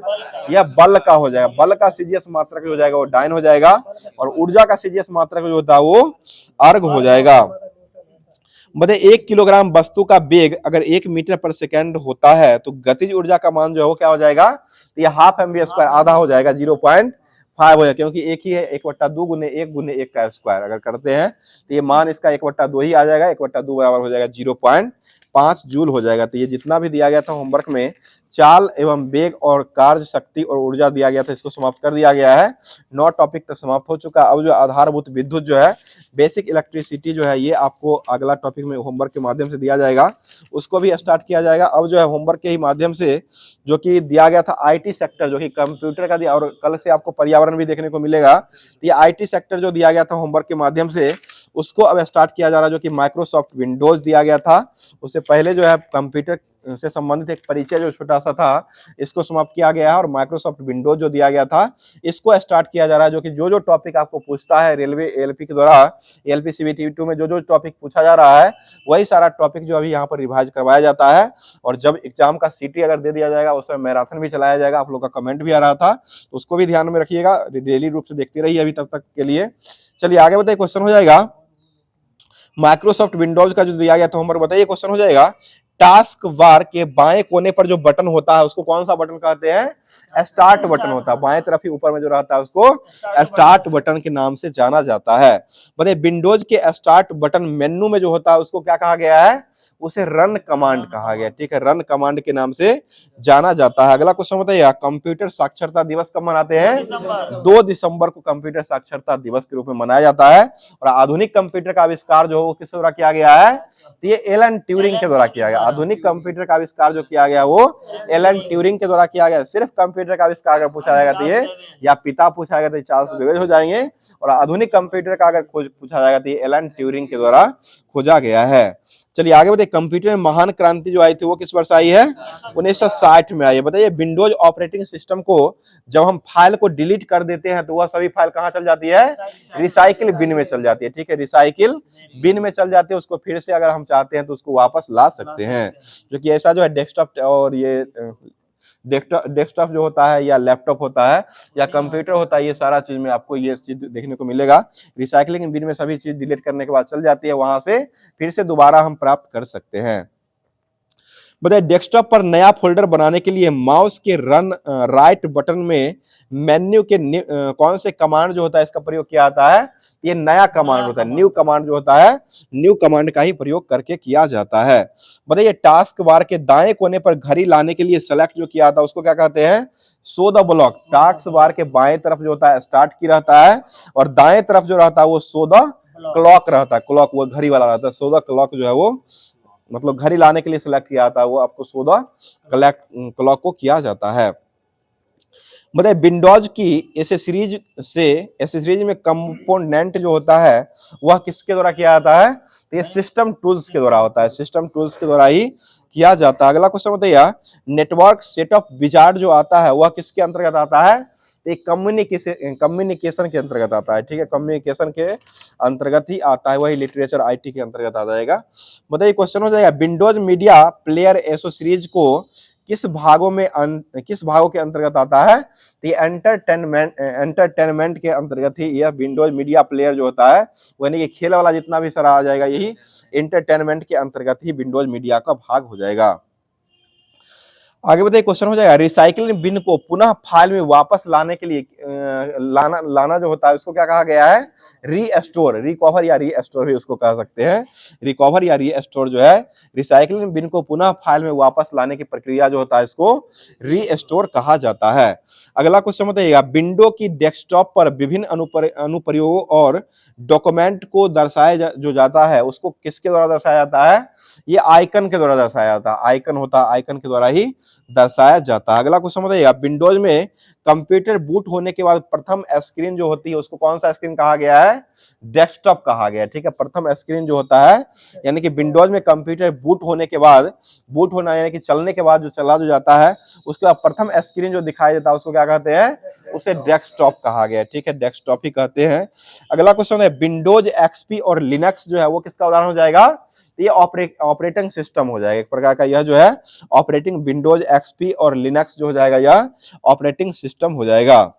यह बल का हो जाएगा। बल का सीजीएस मात्रक जो हो जाएगा वो डाइन हो जाएगा और ऊर्जा का सीजीएस मात्रक जो होता है वो अर्घ हो जाएगा। बताइए 1 किलोग्राम वस्तु का वेग अगर 1 मीटर पर सेकेंड होता है तो गतिज ऊर्जा का मान जो है वो क्या हो जाएगा? तो ये हाफ mv स्क्वायर आधा हो जाएगा, 0.5 हो जाएगा, क्योंकि एक ही है, 1/2 गुने 1 गुने 1 का स्क्वायर अगर करते हैं तो ये मान इसका 1/2 ही आ जाएगा। 1/2 बराबर हो जाएगा 0.5 जूल हो जाएगा। तो ये जितना भी दिया गया था होमवर्क में चाल एवं वेग और कार्य शक्ति और ऊर्जा दिया गया था इसको समाप्त कर दिया गया है। 9 टॉपिक तक समाप्त हो चुका। अब जो आधारभूत विद्युत जो है बेसिक इलेक्ट्रिसिटी जो है ये आपको अगला टॉपिक में होमवर्क के माध्यम से दिया जाएगा, उसको भी स्टार्ट किया जाएगा। अब जो है होमवर्क के ही माध्यम से जो कि दिया गया था आईटी सेक्टर जो कि कंप्यूटर का दिया और कल से आपको पर्यावरण भी देखने को मिलेगा। ये आईटी सेक्टर जो दिया गया था होमवर्क के माध्यम से उसको अब स्टार्ट किया जा रहा है, जो कि माइक्रोसॉफ्ट विंडोज दिया गया था। उससे पहले जो है कंप्यूटर से संबंधित एक परिचय जो छोटा सा था इसको समाप्त किया गया है और माइक्रोसॉफ्ट विंडोज जो दिया गया था इसको स्टार्ट किया जा रहा है। जो कि जो टॉपिक आपको पूछता है रेलवे एलपी के द्वारा एलपी सीबीटी 2 में जो टॉपिक पूछा जा रहा है वही सारा टॉपिक जो अभी यहाँ पर रिवाइज करवाया जाता है। और जब एग्जाम का सीटी अगर दे दिया जाएगा उसमें मैराथन भी चलाया जाएगा। आप लोग का कमेंट भी आ रहा था तो उसको भी ध्यान में रखिएगा, डेली रूप से देखते रहिए अभी तक के लिए। चलिए आगे बताइए क्वेश्चन हो जाएगा माइक्रोसॉफ्ट विंडोज का जो दिया गया था होमवर्क। बताइए क्वेश्चन हो जाएगा टास्क बार के बाएं कोने पर जो बटन होता है उसको कौन सा बटन कहते हैं? स्टार्ट बटन होता है। बाएं तरफ ही ऊपर में जो रहता है उसको स्टार्ट बटन के नाम से जाना जाता है। बताइए विंडोज के स्टार्ट बटन मेन्यू में जो होता है उसको क्या कहा गया है? उसे रन कमांड कहा गया, ठीक है, रन कमांड के नाम से जाना जाता है। अगला क्वेश्चन बताइए कंप्यूटर साक्षरता दिवस कब मनाते हैं? 2 दिसंबर को कंप्यूटर साक्षरता दिवस के रूप में मनाया जाता है। और आधुनिक कंप्यूटर का आविष्कार जो है वो किस द्वारा किया गया है? ये एलन ट्यूरिंग के द्वारा किया गया। आधुनिक कंप्यूटर का आविष्कार जो किया गया वो एलन ट्यूरिंग के द्वारा किया गया। सिर्फ कंप्यूटर का आविष्कार अगर पूछा जाएगा तो ये या पिता पूछा जाएगा तो चार्ल्स बेबेज हो जाएंगे, और आधुनिक कंप्यूटर का अगर खोज पूछा जाएगा तो ये एलन ट्यूरिंग के द्वारा खोजा गया है। चलिए आगे बताइए, कंप्यूटर में महान क्रांति जो आई थी वो किस वर्ष आई है? 1960 में आई है। बताइए विंडोज ऑपरेटिंग सिस्टम को जब हम फाइल को डिलीट कर देते हैं तो वह सभी फाइल कहाँ चल जाती है? रिसाइकिल बिन में चल जाती है। ठीक है, रिसाइकिल बिन में चल जाती है। उसको फिर से अगर हम चाहते हैं तो उसको वापस ला सकते हैं, जो कि ऐसा जो है डेस्कटॉप और ये डेस्कटॉप जो होता है या लैपटॉप होता है या कंप्यूटर होता है, ये सारा चीज में आपको ये चीज देखने को मिलेगा। रिसाइकलिंग बिन में सभी चीज डिलीट करने के बाद चल जाती है, वहां से फिर से दोबारा हम प्राप्त कर सकते हैं। बताइए डेस्कटॉप पर नया फोल्डर बनाने के लिए माउस के रन राइट बटन में मेन्यू के कौन से कमांड जो होता है इसका प्रयोग किया जाता है? ये नया कमांड होता है, न्यू कमांड जो होता है, न्यू कमांड का ही प्रयोग करके किया जाता है। बताइए टास्क बार के दाएं कोने पर घड़ी लाने के लिए सेलेक्ट जो किया था उसको क्या कहते हैं? Show the block. Task bar के बाएं तरफ जो होता है स्टार्ट की रहता है, और दाएं तरफ जो रहता है वो शो द क्लॉक रहता है। क्लॉक वो घड़ी वाला रहता है, शो द क्लॉक जो है वो मतलब घड़ी लाने के लिए सिलेक्ट किया था, वो आपको शो द क्लॉक को किया जाता है। बताइए विंडोज की एसेसरीज में कंपोनेंट जो होता है वह किसके द्वारा किया जाता है? तो ये सिस्टम टूल्स के द्वारा होता है, सिस्टम टूल्स के द्वारा ही किया जाता है। अगला क्वेश्चन बताइए, नेटवर्क सेटअप विजार्ड जो आता है वह किसके अंतर्गत आता है? तो कम्युनिकेशन के अंतर्गत आता है। ठीक है, कम्युनिकेशन के अंतर्गत ही आता है, वही लिटरेचर आईटी के अंतर्गत आ जाएगा। बताइए क्वेश्चन हो जाएगा, विंडोज मीडिया प्लेयर एसेसरीज को किस भागों के अंतर्गत आता है? तो ये एंटरटेनमेंट के अंतर्गत ही यह विंडोज मीडिया प्लेयर जो होता है, यानी कि खेल वाला जितना भी सारा आ जाएगा यही एंटरटेनमेंट के अंतर्गत ही विंडोज मीडिया का भाग हो जाएगा। आगे बताइए क्वेश्चन हो जाएगा, रिसाइकलिंग बिन को पुनः फाइल में वापस लाने के लिए लाना जो होता है उसको क्या कहा गया है? रीस्टोर, रिकवर या रीस्टोर भी उसको कह सकते हैं। रिकवर या रीस्टोर जो है रिसाइकलिंग बिन को पुनः फाइल में वापस लाने की प्रक्रिया जो होता है इसको रीस्टोर कहा जाता है। अगला क्वेश्चन बताइएगा, विंडो की डेस्कटॉप पर विभिन्न अनुप्रयोगों और डॉक्यूमेंट को दर्शाया जो जाता है उसको किसके द्वारा दर्शाया जाता है? ये आइकन के द्वारा दर्शाया जाता है। आइकन होता है, आइकन के द्वारा ही दर्शाया जाता है। अगला क्वेश्चन बताइए, विंडोज में कंप्यूटर बूट होने के बाद प्रथम स्क्रीन जो होती है उसको कौन सा स्क्रीन कहा गया है? डेस्कटॉप कहा गया है। ठीक है, प्रथम स्क्रीन जो होता है यानी कि विंडोज में कंप्यूटर बूट होने के बाद, बूट होना यानी कि चलने के बाद जो जाता है उसके बाद प्रथम स्क्रीन जो दिखाई देता है उसको क्या कहते हैं? उसे डेस्कटॉप कहा गया है। ठीक है, डेस्कटॉप ही कहते हैं। अगला क्वेश्चन है, विंडोज एक्सपी और लिनक्स जो है वो किसका उदाहरण हो जाएगा? ये ऑपरेटिंग सिस्टम हो जाएगा एक प्रकार का। यह जो है ऑपरेटिंग विंडोज एक्सपी और लिनक्स जो हो जाएगा यह ऑपरेटिंग सिस्टम हो जाएगा।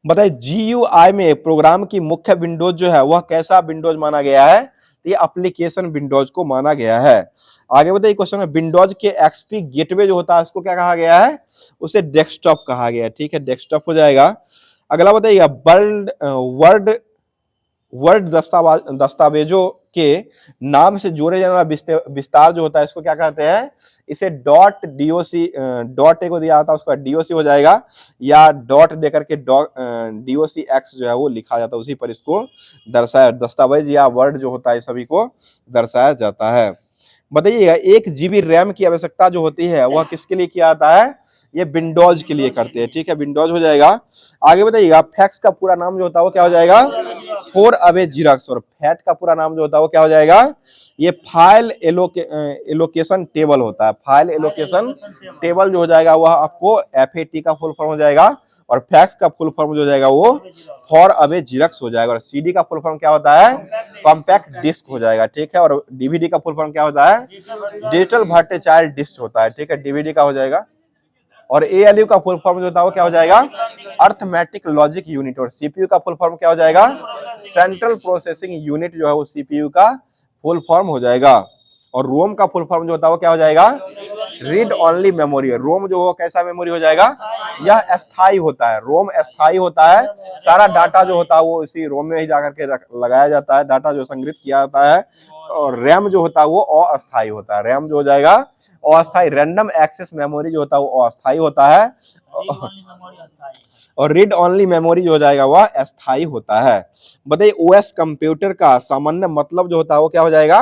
बताइए GUI में प्रोग्राम की मुख्य विंडोज जो है वह कैसा विंडोज माना गया है? ये एप्लीकेशन विंडोज को माना गया है। आगे बताइए क्वेश्चन है, विंडोज के एक्सपी गेटवे जो होता है उसको क्या कहा गया है? उसे डेस्कटॉप कहा गया है। ठीक है, डेस्कटॉप हो जाएगा। अगला बताइएगा, वर्ड दस्तावेजों के नाम से जोड़े जाने वाला विस्तार जो होता है इसको क्या कहते हैं? इसे डॉट डीओसी, डॉट को दिया जाता है उसका डीओसी हो जाएगा, या डॉट देकर के डीओसी एक्स जो है वो लिखा जाता है, उसी पर इसको दर्शाया, दस्तावेज या वर्ड जो होता है सभी को दर्शाया जाता है। बताइएगा 1 GB रैम की आवश्यकता जो होती है वह किसके लिए किया जाता है? ये विंडोज के लिए करते हैं। ठीक है, विंडोज हो जाएगा। आगे बताइएगा, फैक्स का पूरा नाम जो होता है वो क्या हो जाएगा? 4 अवे जीरोक्स। और फैट का पूरा नाम जो होता है वो क्या हो जाएगा? ये फाइल एलोकेशन टेबल होता है। फाइल एलोकेशन टेबल जो हो जाएगा वह आपको FAT का फुल फॉर्म हो जाएगा, और फैक्स का फुल फॉर्म जो हो जाएगा वो 4 अवे जीरोक्स हो जाएगा। और CD का फुल फॉर्म क्या होता है? कॉम्पैक्ट डिस्क हो जाएगा। ठीक है, और DVD का फुल फॉर्म क्या होता है? डिजिटल वर्सेटाइल डिस्क होता है। ठीक है, DVD का हो जाएगा। और ALU का फुल फॉर्म जो होता है वो क्या हो जाएगा? Arithmetic logic unit. और CPU का फुल फॉर्म क्या हो जाएगा? सेंट्रल प्रोसेसिंग यूनिट जो है वो CPU का फुल फॉर्म हो जाएगा। और रोम का फुल फॉर्म जो होता है वो क्या हो जाएगा? Read only memory. रोम जो हो कैसा मेमोरी हो जाएगा? यह अस्थाई होता है। रोम अस्थाई होता है, सारा डाटा जो होता है वो इसी रोम में ही जाकर के लगाया जाता है, डाटा जो संग्रहित किया जाता है। और रैम जो होता है वो अस्थाई होता है। रैम जो हो जाएगा अस्थाई, रैंडम एक्सेस मेमोरी जो होता है वो अस्थाई होता है। और रीड ओनली मेमोरी जो हो जाएगा वह अस्थाई होता है। बताइए ओएस कंप्यूटर का सामान्य मतलब जो होता है वो क्या हो जाएगा?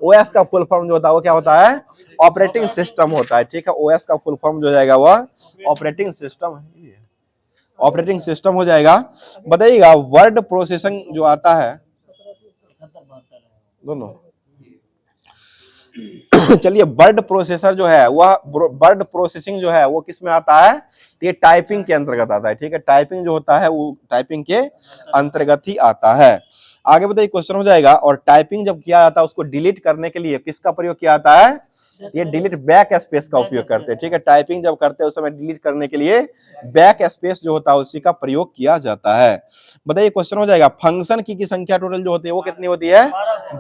ओएस का फुल फॉर्म जो होता है वो क्या होता है? ऑपरेटिंग सिस्टम होता है, ठीक है। ओएस का फुल फॉर्म जो हो जाएगा वह ऑपरेटिंग सिस्टम है, ऑपरेटिंग सिस्टम हो जाएगा। बताइएगा वर्ड प्रोसेसिंग जो आता है दोनों चलिए वर्ड प्रोसेसर जो है वह वर्ड प्रोसेसिंग जो है वो किस में आता है? ये टाइपिंग के अंतर्गत आता है, ठीक है। टाइपिंग जो होता है वो टाइपिंग के अंतर्गत ही आता है। आगे बताइए क्वेश्चन हो जाएगा, और टाइपिंग जब किया जाता है उसको डिलीट करने के लिए किसका प्रयोग किया जाता है? ये डिलीट बैक स्पेस का उपयोग करते हैं, ठीक है। टाइपिंग जब करते हैं उस समय डिलीट करने के लिए बैक स्पेस जो होता है उसी का प्रयोग किया जाता है। बताइए क्वेश्चन हो जाएगा फंक्शन की संख्या टोटल जो होती है वो कितनी होती है?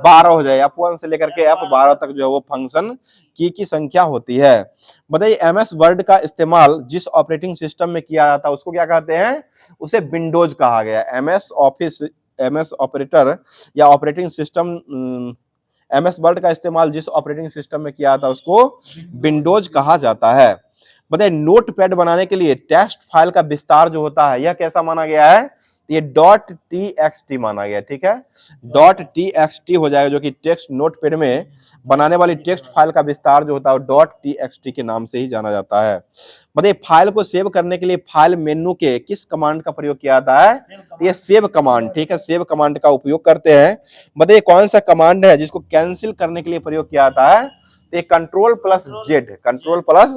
12 हो जाएगा। F1 से लेकर के F12 तक जो है वो फंक्शन की संख्या होती है। बताइए एमएस वर्ड का इस्तेमाल जिस ऑपरेटिंग सिस्टम में किया जाता है उसको क्या कहते हैं? उसे विंडोज कहा गया है। एमएस ऑफिस, एमएस ऑपरेटर या ऑपरेटिंग सिस्टम, एमएस वर्ड का इस्तेमाल जिस ऑपरेटिंग सिस्टम में किया जाता है उसको विंडोज कहा जाता है। बताइए नोटपैड बनाने के लिए टेक्स्ट फाइल का विस्तार जो होता है यह कैसा माना गया है? ये .txt माना गया, ठीक है। .txt हो जाएगा जो कि टेक्स्ट नोटपैड में बनाने वाली टेक्स्ट फाइल का विस्तार जो होता है .txt के नाम से ही जाना जाता है। बताइए फाइल को सेव करने के लिए फाइल मेनू के किस कमांड का प्रयोग किया जाता है? ये सेव कमांड, ठीक है। सेव कमांड का उपयोग करते हैं। बताइए कौन सा कमांड है जिसको कैंसिल करने के लिए प्रयोग किया जाता है? Control plus Z, control plus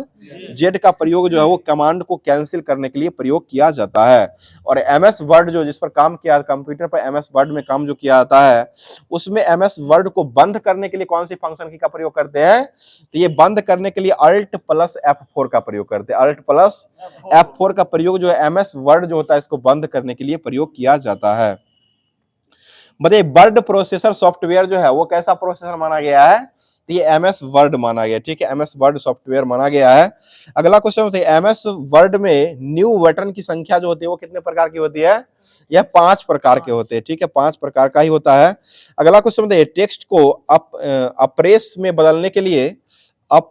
Z का प्रयोग जो है वो कमांड को कैंसिल करने के लिए प्रयोग किया जाता है। और एमएस वर्ड जो जिस पर काम किया कंप्यूटर पर एमएस वर्ड में काम जो किया जाता है उसमें एमएस वर्ड को बंद करने के लिए कौन सी फंक्शन की का प्रयोग करते हैं? तो ये बंद करने के लिए अल्ट प्लस F4 का प्रयोग करते हैं। अल्ट प्लस F4 का प्रयोग जो है एमएस वर्ड जो होता है इसको बंद करने के लिए प्रयोग किया जाता है। बताइए वर्ड प्रोसेसर सॉफ्टवेयर जो है वो कैसा प्रोसेसर माना गया है? तो ये एमएस वर्ड माना गया, ठीक है। एमएस वर्ड सॉफ्टवेयर माना गया है। अगला क्वेश्चन होता है एमएस वर्ड में न्यू बटन की संख्या जो होती है वो कितने प्रकार की होती है? यह 5 प्रकार के होते हैं, ठीक है। 5 प्रकार का ही होता है। अगला क्वेश्चन होता है टेक्स्ट को अप्रेस में बदलने के लिए अप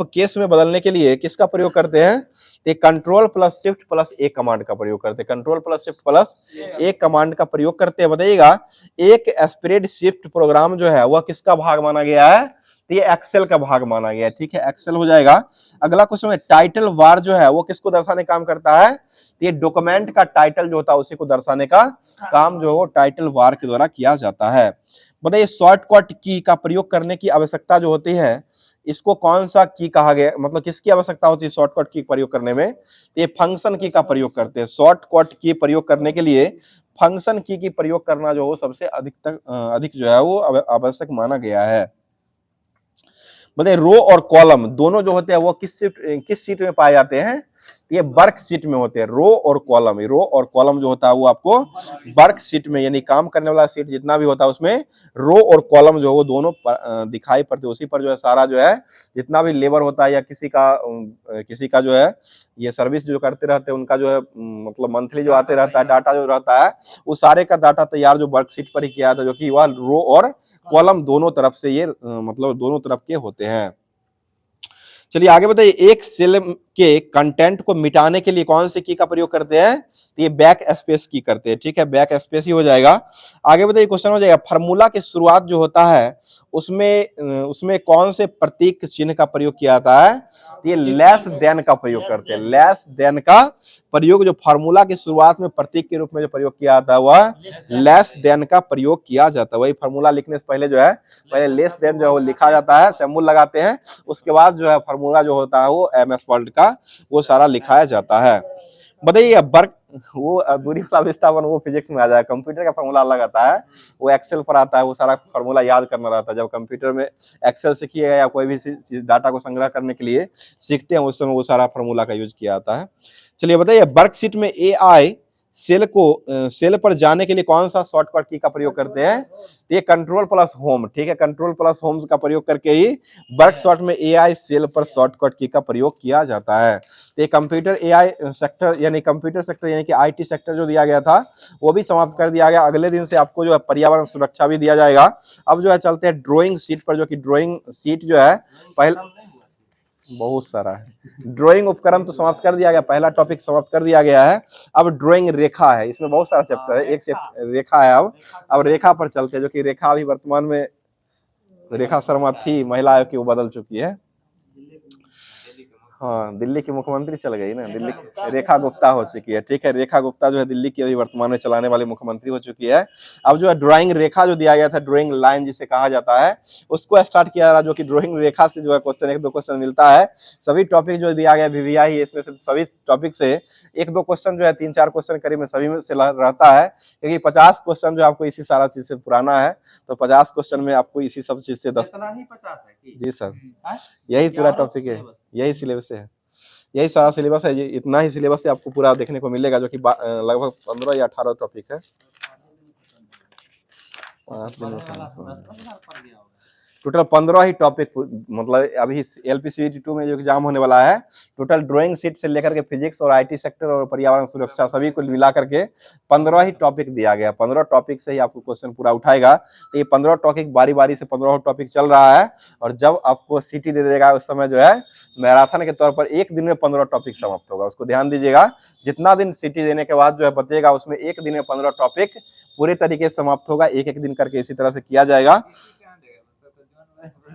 केस में बदलने के लिए किसका प्रयोग करते हैं? तो कंट्रोल प्लस शिफ्ट प्लस ए कमांड का प्रयोग करते हैं। कंट्रोल प्लस शिफ्ट प्लस ए कमांड का प्रयोग करते हैं। बताइएगा एक स्प्रेड शिफ्ट प्रोग्राम जो है वह किसका भाग माना गया है? तो ये एक्सेल का भाग माना गया है, ठीक है। एक्सेल हो जाएगा। अगला क्वेश्चन है टाइटल बार जो है वो किसको दर्शाने का काम करता है? तो ये डॉक्यूमेंट का टाइटल जो होता है उसी को दर्शाने का काम जो है वो टाइटल बार के द्वारा किया जाता है। बताइए शॉर्टकट की का प्रयोग करने की आवश्यकता जो होती है इसको कौन सा की कहा गया, मतलब किसकी आवश्यकता होती है शॉर्टकट की प्रयोग करने में? ये फंक्शन की का प्रयोग करते हैं। शॉर्टकट की प्रयोग करने के लिए फंक्शन की प्रयोग करना जो हो सबसे अधिक जो है वो आवश्यक माना गया है। बताइए रो और कॉलम दोनों जो होते हैं वो किस सीट में पाए जाते हैं? ये वर्क सीट में होते हैं। रो और कॉलम, रो और कॉलम जो होता है वो आपको वर्क सीट में, यानी काम करने वाला सीट जितना भी होता है उसमें रो और कॉलम जो है वो दोनों दिखाई पड़ते हैं। उसी पर जो है सारा जो है जितना भी लेबर होता है या किसी का जो है ये सर्विस जो करते रहते हैं उनका जो है मतलब मंथली जो आते रहता है डाटा जो रहता है वो सारे का डाटा तैयार जो वर्कशीट पर ही किया जाता है, जो कि वह रो और कॉलम दोनों तरफ से ये मतलब दोनों तरफ के होते हैं। चलिए आगे बताइए एक सेल के कंटेंट को मिटाने के लिए कौन सी की का प्रयोग करते हैं? तो ये बैक स्पेस की करते हैं, ठीक है। बैक स्पेस ही हो जाएगा। आगे बताइए क्वेश्चन हो जाएगा फार्मूला की शुरुआत जो होता है उसमें कौन से प्रतीक चिन्ह का प्रयोग किया जाता है? तो ये लेस देन का प्रयोग करते हैं। लेस देन का प्रयोग जो फार्मूला की शुरुआत में प्रतीक के रूप में जो प्रयोग किया जाता है वह लेस देन का प्रयोग किया जाता है। वही फार्मूला लिखने से पहले जो है पहले लेस देन जो है वो लिखा जाता है, सिंबल लगाते हैं, उसके बाद जो है फार्मूला जो होता है वो एमएस वर्ड का वो सारा लिखाया जाता है। बताइए वर्क वो दूरी वाला विस्थापन वो फिजिक्स में आ जाएगा। कंप्यूटर का फार्मूला अलग आता है, वो एक्सेल पर आता है, वो सारा फार्मूला याद करना रहता है। जब कंप्यूटर में एक्सेल सीखिएगा या कोई भी चीज डाटा को संग्रह करने के लिए सीखते हैं उस समय वो सारा फार्मूला का यूज किया जाता है। चलिए बताइए वर्कशीट में एआई सेल पर जाने के लिए कौन सा शॉर्टकट की का प्रयोग करते हैं? ये कंट्रोल प्लस होम, ठीक है। कंट्रोल प्लस होम का प्रयोग करके ही वर्कशॉट में एआई सेल पर शॉर्टकट की का प्रयोग किया जाता है। ये कंप्यूटर एआई सेक्टर यानी कंप्यूटर सेक्टर यानी कि आईटी सेक्टर जो दिया गया था वो भी समाप्त कर दिया गया। अगले दिन से आपको जो है पर्यावरण सुरक्षा भी दिया जाएगा। अब जो है चलते हैं ड्रॉइंग शीट पर, जो कि ड्रॉइंग शीट जो है पहले बहुत सारा है। ड्राइंग उपकरण तो समाप्त कर दिया गया, पहला टॉपिक समाप्त कर दिया गया है। अब ड्राइंग रेखा है, इसमें बहुत सारा चैप्टर है, एक चैप्टर रेखा है। अब रेखा पर चलते हैं, जो कि रेखा अभी वर्तमान में रेखा शर्मा थी, महिला आयोग की, वो बदल चुकी है। हाँ, दिल्ली की मुख्यमंत्री चल गई ना, दिल्ली रेखा गुप्ता हो चुकी है। ठीक है, रेखा गुप्ता जो है दिल्ली की अभी वर्तमान में चलाने वाली मुख्यमंत्री हो चुकी है। अब जो है ड्राइंग रेखा जो दिया गया था, ड्राइंग लाइन जिसे कहा जाता है, उसको स्टार्ट किया जा रहा, जो कि ड्राइंग रेखा से जो है क्वेश्चन, एक दो क्वेश्चन मिलता है। सभी टॉपिक जो दिया गया VVI, इसमें से सभी टॉपिक से एक दो क्वेश्चन जो है, 3-4 क्वेश्चन करीब में सभी में से रहता है, क्योंकि 50 क्वेश्चन जो आपको इसी सारा चीज से पुराना है, तो 50 क्वेश्चन में आपको इसी सब चीज से 10। जी सर, यही पूरा टॉपिक है, यही सिलेबस है, यही सारा सिलेबस है, ये इतना ही सिलेबस है, आपको पूरा देखने को मिलेगा, जो कि लगभग 15 या 18 टॉपिक है। 5 दिन में टोटल 15 ही टॉपिक, मतलब अभी LPCVT 2 में जो एग्जाम होने वाला है, टोटल ड्राइंग सीट से लेकर के फिजिक्स और IT सेक्टर और पर्यावरण सुरक्षा सभी को मिला करके 15 ही टॉपिक दिया गया। 15 टॉपिक से ही आपको क्वेश्चन पूरा उठाएगा। तो ये 15 टॉपिक बारी बारी से 15 टॉपिक चल रहा है, और जब आपको सिटी दे देगा उस समय जो है मैराथन के तौर पर एक दिन में 15 टॉपिक समाप्त होगा। उसको ध्यान दीजिएगा, जितना दिन सिटी देने के बाद जो है बचेगा, उसमें एक दिन में 15 टॉपिक पूरे तरीके से समाप्त होगा। एक एक दिन करके इसी तरह से किया जाएगा।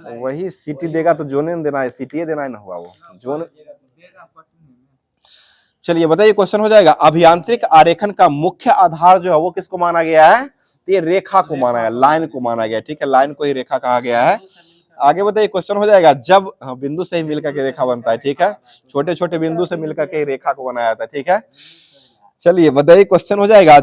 वही सिटी देगा तो जोन देना है, सिटी देना है ना, हुआ वो जोन। चलिए बताइए, क्वेश्चन हो जाएगा, अभियांत्रिक आरेखन का मुख्य आधार जो है वो किसको माना गया है? तो ये रेखा को माना गया, लाइन को माना गया। ठीक है, लाइन को ही रेखा कहा गया है। आगे बताइए, क्वेश्चन हो जाएगा, जब बिंदु से ही मिलकर के रेखा बनता है। ठीक है, छोटे छोटे बिंदु से मिलकर के रेखा को बनाया जाता है। ठीक है, चलिए बताइए, क्वेश्चन हो जाएगा,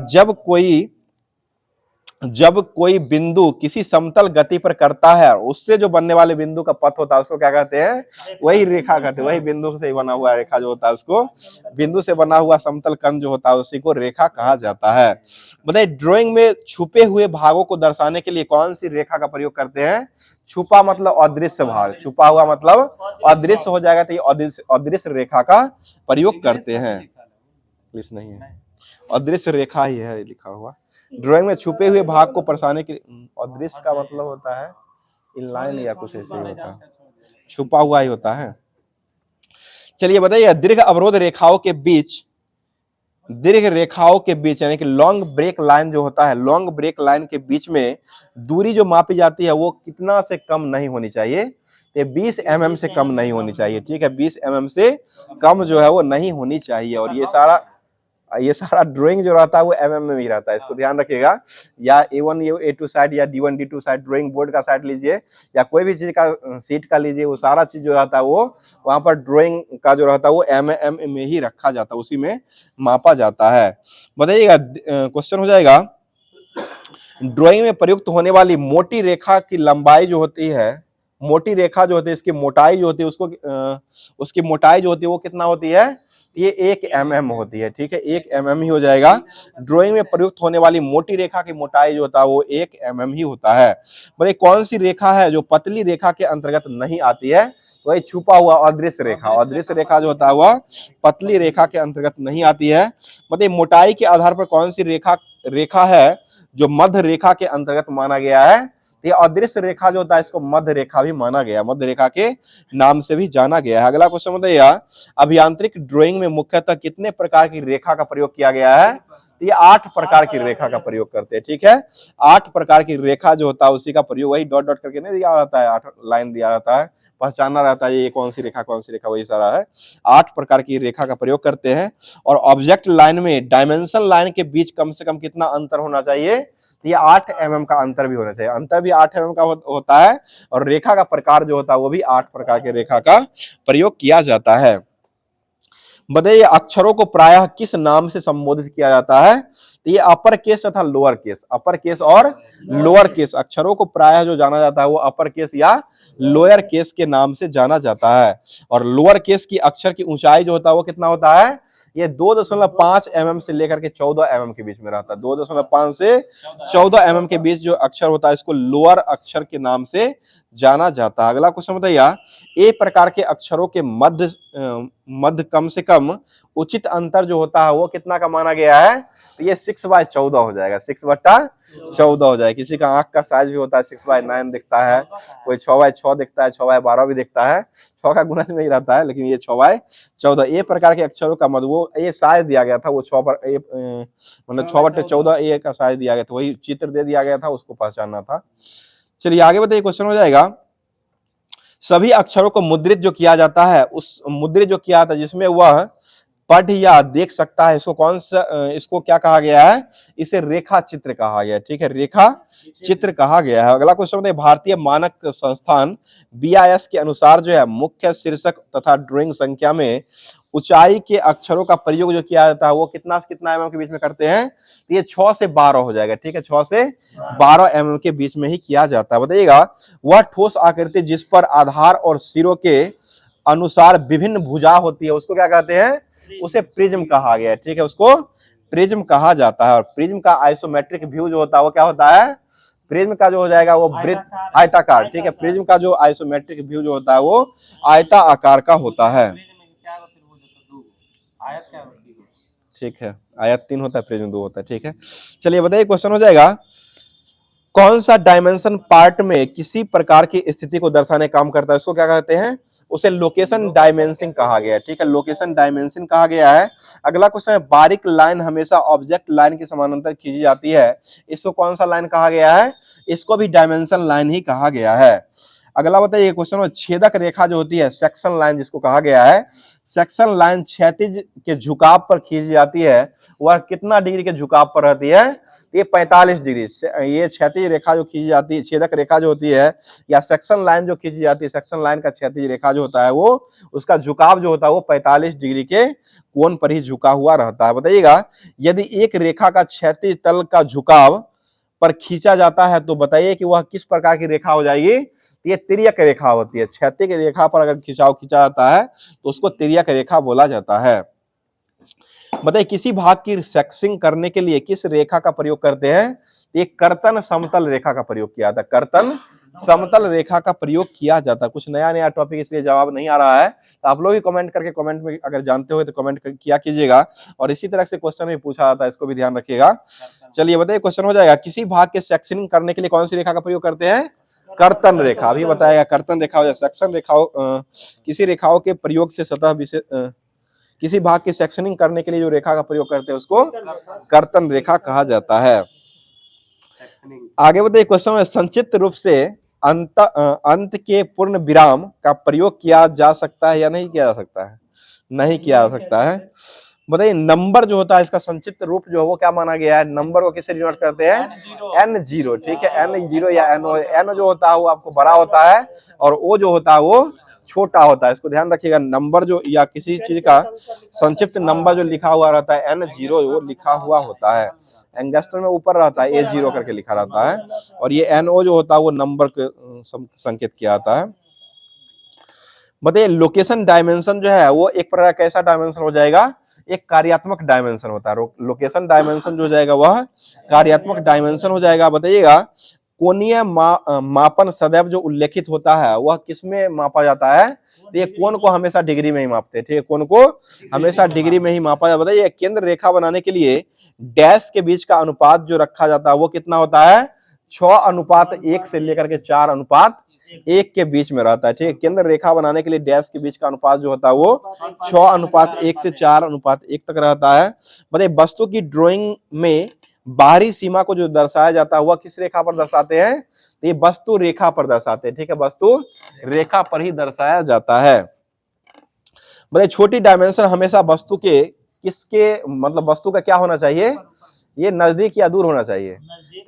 जब कोई बिंदु किसी समतल गति पर करता है, उससे जो बनने वाले बिंदु का पथ होता है उसको क्या कहते हैं? वही रेखा कहते हैं। वही बिंदु से बना हुआ रेखा जो होता है उसको, बिंदु से बना हुआ समतल कण जो होता है उसी को रेखा कहा जाता है। बताइए, ड्राइंग में छुपे हुए भागों को दर्शाने के लिए कौन सी रेखा का प्रयोग करते हैं? छुपा मतलब अदृश्य भाग, छुपा हुआ मतलब अदृश्य हो जाएगा, तो ये अदृश्य रेखा का प्रयोग करते हैं। प्लीज नहीं है, अदृश्य रेखा ही है लिखा हुआ। ड्राइंग में छुपे हुए भाग को दर्शाने के लिए, अदृश्य का मतलब होता है इनलाइन या कुछ ऐसे ही होता है, छुपा हुआ ही होता है। चलिए बताइए, दीर्घ अवरोध रेखाओं के बीच, दीर्घ रेखाओं के बीच यानी कि लॉन्ग ब्रेक लाइन जो होता है, लॉन्ग ब्रेक लाइन के बीच में दूरी जो मापी जाती है वो कितना से कम नहीं होनी चाहिए? ये 20 mm से कम नहीं होनी चाहिए। ठीक है, 20 mm से कम जो है वो नहीं होनी चाहिए। और ये सारा ड्राइंग जो रहता है वो MM में ही रहता है, इसको ध्यान रखिएगा। या A1 A2 साइड या D1 D2 side, drawing board का साइड लीजिए या कोई भी चीज का सीट का लीजिए, वो सारा चीज जो रहता है वो वहां पर ड्राइंग का जो रहता है वो MM में ही रखा जाता है, उसी में मापा जाता है। बताइएगा, क्वेश्चन हो जाएगा, ड्राइंग में प्रयुक्त होने वाली मोटी रेखा की लंबाई जो होती है, मोटी रेखा जो होती है, इसकी मोटाई जो होती है उसकी मोटाई जो होती है वो कितना होती है? ये 1 mm होती है। ठीक है, 1 mm ही हो जाएगा। ड्राइंग में प्रयुक्त होने वाली मोटी रेखा की मोटाई जो होता है वो 1 mm ही होता है। भाई कौन सी रेखा है जो पतली रेखा के अंतर्गत नहीं आती है? वही छुपा हुआ अदृश्य रेखा। अदृश्य रेखा जो होता है वह पतली रेखा के अंतर्गत नहीं आती है। मतलब मोटाई के आधार पर कौन सी रेखा है जो मध्य रेखा के अंतर्गत माना गया है? ये अदृश्य रेखा जो होता है इसको मध्य रेखा भी माना गया, मध्य रेखा के नाम से भी जाना गया है। अगला क्वेश्चन बताइए, अभियांत्रिक ड्राइंग में मुख्यतः कितने प्रकार की रेखा का प्रयोग किया गया है? ये 8 प्रकार की रेखा का प्रयोग करते हैं। ठीक है, 8 प्रकार की रेखा जो होता है उसी का प्रयोग, वही डॉट डॉट करके नहीं दिया रहता है, 8 लाइन दिया रहता है, पहचानना रहता है ये कौन सी रेखा वही सारा है। 8 प्रकार की रेखा का प्रयोग करते हैं। और ऑब्जेक्ट लाइन में डायमेंशन लाइन के बीच कम से कम कितना अंतर होना चाहिए? ये 8 mm का अंतर भी होना चाहिए। अंतर भी 8 mm का होता है। और रेखा का प्रकार जो होता है वो भी 8 प्रकार के रेखा का प्रयोग किया जाता है। बताइए, अक्षरों को प्रायः किस नाम से संबोधित किया जाता है? तो ये अपर केस तथा लोअर केस, अपर केस और लोअर केस अक्षरों को प्रायः जो जाना जाता है वो अपर केस या लोअर केस के नाम से जाना जाता है। और लोअर केस की अक्षर की ऊंचाई जो होता है वो कितना होता है? ये 2.5 mm से लेकर के 14 mm के बीच में रहता है। 2.5 से 14 mm के बीच जो अक्षर होता है इसको लोअर अक्षर के नाम से जाना जाता है। अगला क्वेश्चन बताइए, ए प्रकार के अक्षरों के मध्य कम से कम क्रम उचित अंतर जो होता है वो कितना का माना गया है, तो ये 6/14 हो जाएगा, 6/14 हो जाएगा। किसी का आंख का साइज भी होता है 6/9 दिखता है, कोई 6/6 दिखता है, 6/12 भी दिखता है, 6 का गुणज में ही रहता है, लेकिन ये 6/14 ये प्रकार के अक्षरों का मतलब वो ये साइज दिया गया था, वो 6 मतलब 6/14 ये का साइज दिया गया था, वही चित्र दे दिया गया था, उसको पहचानना था। चलिए आगे बताइए, क्वेश्चन हो जाएगा, सभी अक्षरों को मुद्रित जो किया जाता है, उस मुद्रित जो किया जाता है जिसमें वह पढ़ या देख सकता है, इसको कौन सा इसको क्या कहा गया है, इसे रेखा चित्र कहा गया है। ठीक है, रेखा चित्र कहा गया है। अगला क्वेश्चन है, भारतीय मानक संस्थान BIS के अनुसार जो है मुख्य शीर्षक तथा ड्राइंग संख्या में ऊंचाई के अक्षरों का प्रयोग जो किया जाता है वो कितना से कितना mm के बीच में करते हैं, तो ये 6 से 12 हो जाएगा। ठीक है, 6 से 12 mm के बीच में ही किया जाता है। बताइएगा, वह ठोस आकृति जिस पर आधार और सिरों के अनुसार विभिन्न भुजा होती है उसको क्या कहते हैं, उसे प्रिज्म कहा गया है। ठीक है, उसको प्रिज्म कहा जाता है। और प्रिज्म का आइसोमेट्रिक व्यू जो होता है वो क्या होता है, प्रिज्म का जो हो जाएगा वो वृत्त आयताकार। ठीक है, प्रिज्म का जो आइसोमेट्रिक व्यू जो होता है वो आयता आकार का होता है। ठीक है, आयत 3 होता है, प्रिज्म 2 होता है। ठीक है, चलिए बताइए, क्वेश्चन हो जाएगा, कौन सा डायमेंशन पार्ट में किसी प्रकार की स्थिति को दर्शाने का काम करता है, उसको क्या कहते हैं, उसे लोकेशन डायमेंशन कहा गया है। ठीक है, लोकेशन डायमेंशन कहा गया है। अगला क्वेश्चन है, बारीक लाइन हमेशा ऑब्जेक्ट लाइन के समानांतर खींची जाती है, इसको कौन सा लाइन कहा गया है, इसको भी डायमेंशन लाइन ही कहा गया है। अगला बताइए, क्वेश्चन में छेदक रेखा जो होती है, सेक्शन लाइन जिसको कहा गया है, सेक्शन लाइन क्षैतिज के झुकाव पर खींची जाती है, वह कितना डिग्री के झुकाव पर रहती है, ये 45 डिग्री। ये क्षैतिज रेखा जो खींची जाती है, छेदक रेखा जो होती है या सेक्शन लाइन जो खींची जाती है, सेक्शन लाइन का क्षैतिज रेखा जो होता है वो उसका झुकाव जो होता है वो 45 डिग्री के कोण पर ही झुका हुआ रहता है। बताइएगा, यदि एक रेखा का क्षैतिज तल का झुकाव पर खींचा जाता है तो बताइए कि वह किस प्रकार की रेखा हो जाएगी, ये तिर्यक रेखा होती है। क्षैतिज रेखा पर अगर खिंचाव खींचा जाता है तो उसको तिर्यक रेखा बोला जाता है। बताइए, किसी भाग की सेक्सिंग करने के लिए किस रेखा का प्रयोग करते हैं, एक कर्तन समतल रेखा का प्रयोग किया जाता है, कर्तन समतल रेखा का प्रयोग किया जाता है। कुछ नया नया टॉपिक इसलिए जवाब नहीं आ रहा है, तो आप लोग ही कमेंट करके, कमेंट में अगर जानते हो तो कमेंट किया कीजिएगा। और इसी तरह से क्वेश्चन भी पूछा जाता है, इसको भी ध्यान रखिएगा। चलिए बताइए, क्वेश्चन हो जाएगा, किसी भाग के सेक्शनिंग करने के लिए कौन सी रेखा का प्रयोग करते हैं, कर्तन रेखा। अभी बताएगा, कर्तन रेखा हो या सेक्शन रेखा, किसी रेखाओं के प्रयोग से सतह विशेष किसी भाग की सेक्शनिंग करने के लिए जो रेखा का प्रयोग करते हैं उसको कर्तन रेखा कहा जाता है। आगे बताइए, क्वेश्चन में संक्षिप्त रूप से अंत के पूर्ण विराम का प्रयोग किया जा सकता है या नहीं किया जा सकता है, नहीं किया जा सकता है। बताइए, नंबर जो होता है इसका संक्षिप्त रूप जो है वो क्या माना गया है, नंबर को किससे डिनोट करते हैं, N0। ठीक है, N0 या N जो होता है वो आपको बड़ा होता है और O जो होता है वो छोटा होता है। इसको ध्यान रखिएगा, नंबर जो या किसी चीज का संक्षिप्त नंबर जो लिखा हुआ रहता है N0 वो लिखा हुआ होता है, एंगस्टर में ऊपर रहता है A0 करके लिखा रहता है, और ये NO जो होता है वो नंबर के संकेत किया जाता है। बताइए, लोकेशन डायमेंशन जो है वो एक प्रकार कैसा डायमेंशन हो जाएगा, एक कार्यात्मक डायमेंशन होता है। लोकेशन डायमेंशन जो हो जाएगा वह कार्यात्मक डायमेंशन हो जाएगा। बताइएगा, कोणीय मापन सदैव जो उल्लेखित होता है वह किसमें मापा जाता है, तो ये कोण को हमेशा डिग्री में ही मापते हैं। ठीक है, कोण को हमेशा डिग्री में ही मापा जाता है। बताइए, केंद्र रेखा बनाने के लिए डैश के बीच का अनुपात जो रखा जाता है वो कितना होता है, 6:1 से लेकर के 4:1 के बीच में रहता है। ठीक है, केंद्र रेखा बनाने के लिए डैश के बीच का अनुपात जो होता है वो 6:1 से 4:1 तक रहता है। बताइए, वस्तु की ड्राइंग में बाहरी सीमा को जो दर्शाया जाता है वह किस रेखा पर दर्शाते हैं, तो ये वस्तु रेखा पर दर्शाते हैं। ठीक है, वस्तु रेखा पर ही दर्शाया जाता है। बताइए, छोटी डायमेंशन हमेशा वस्तु के किसके मतलब वस्तु का क्या होना चाहिए, ये नजदीक या दूर होना चाहिए,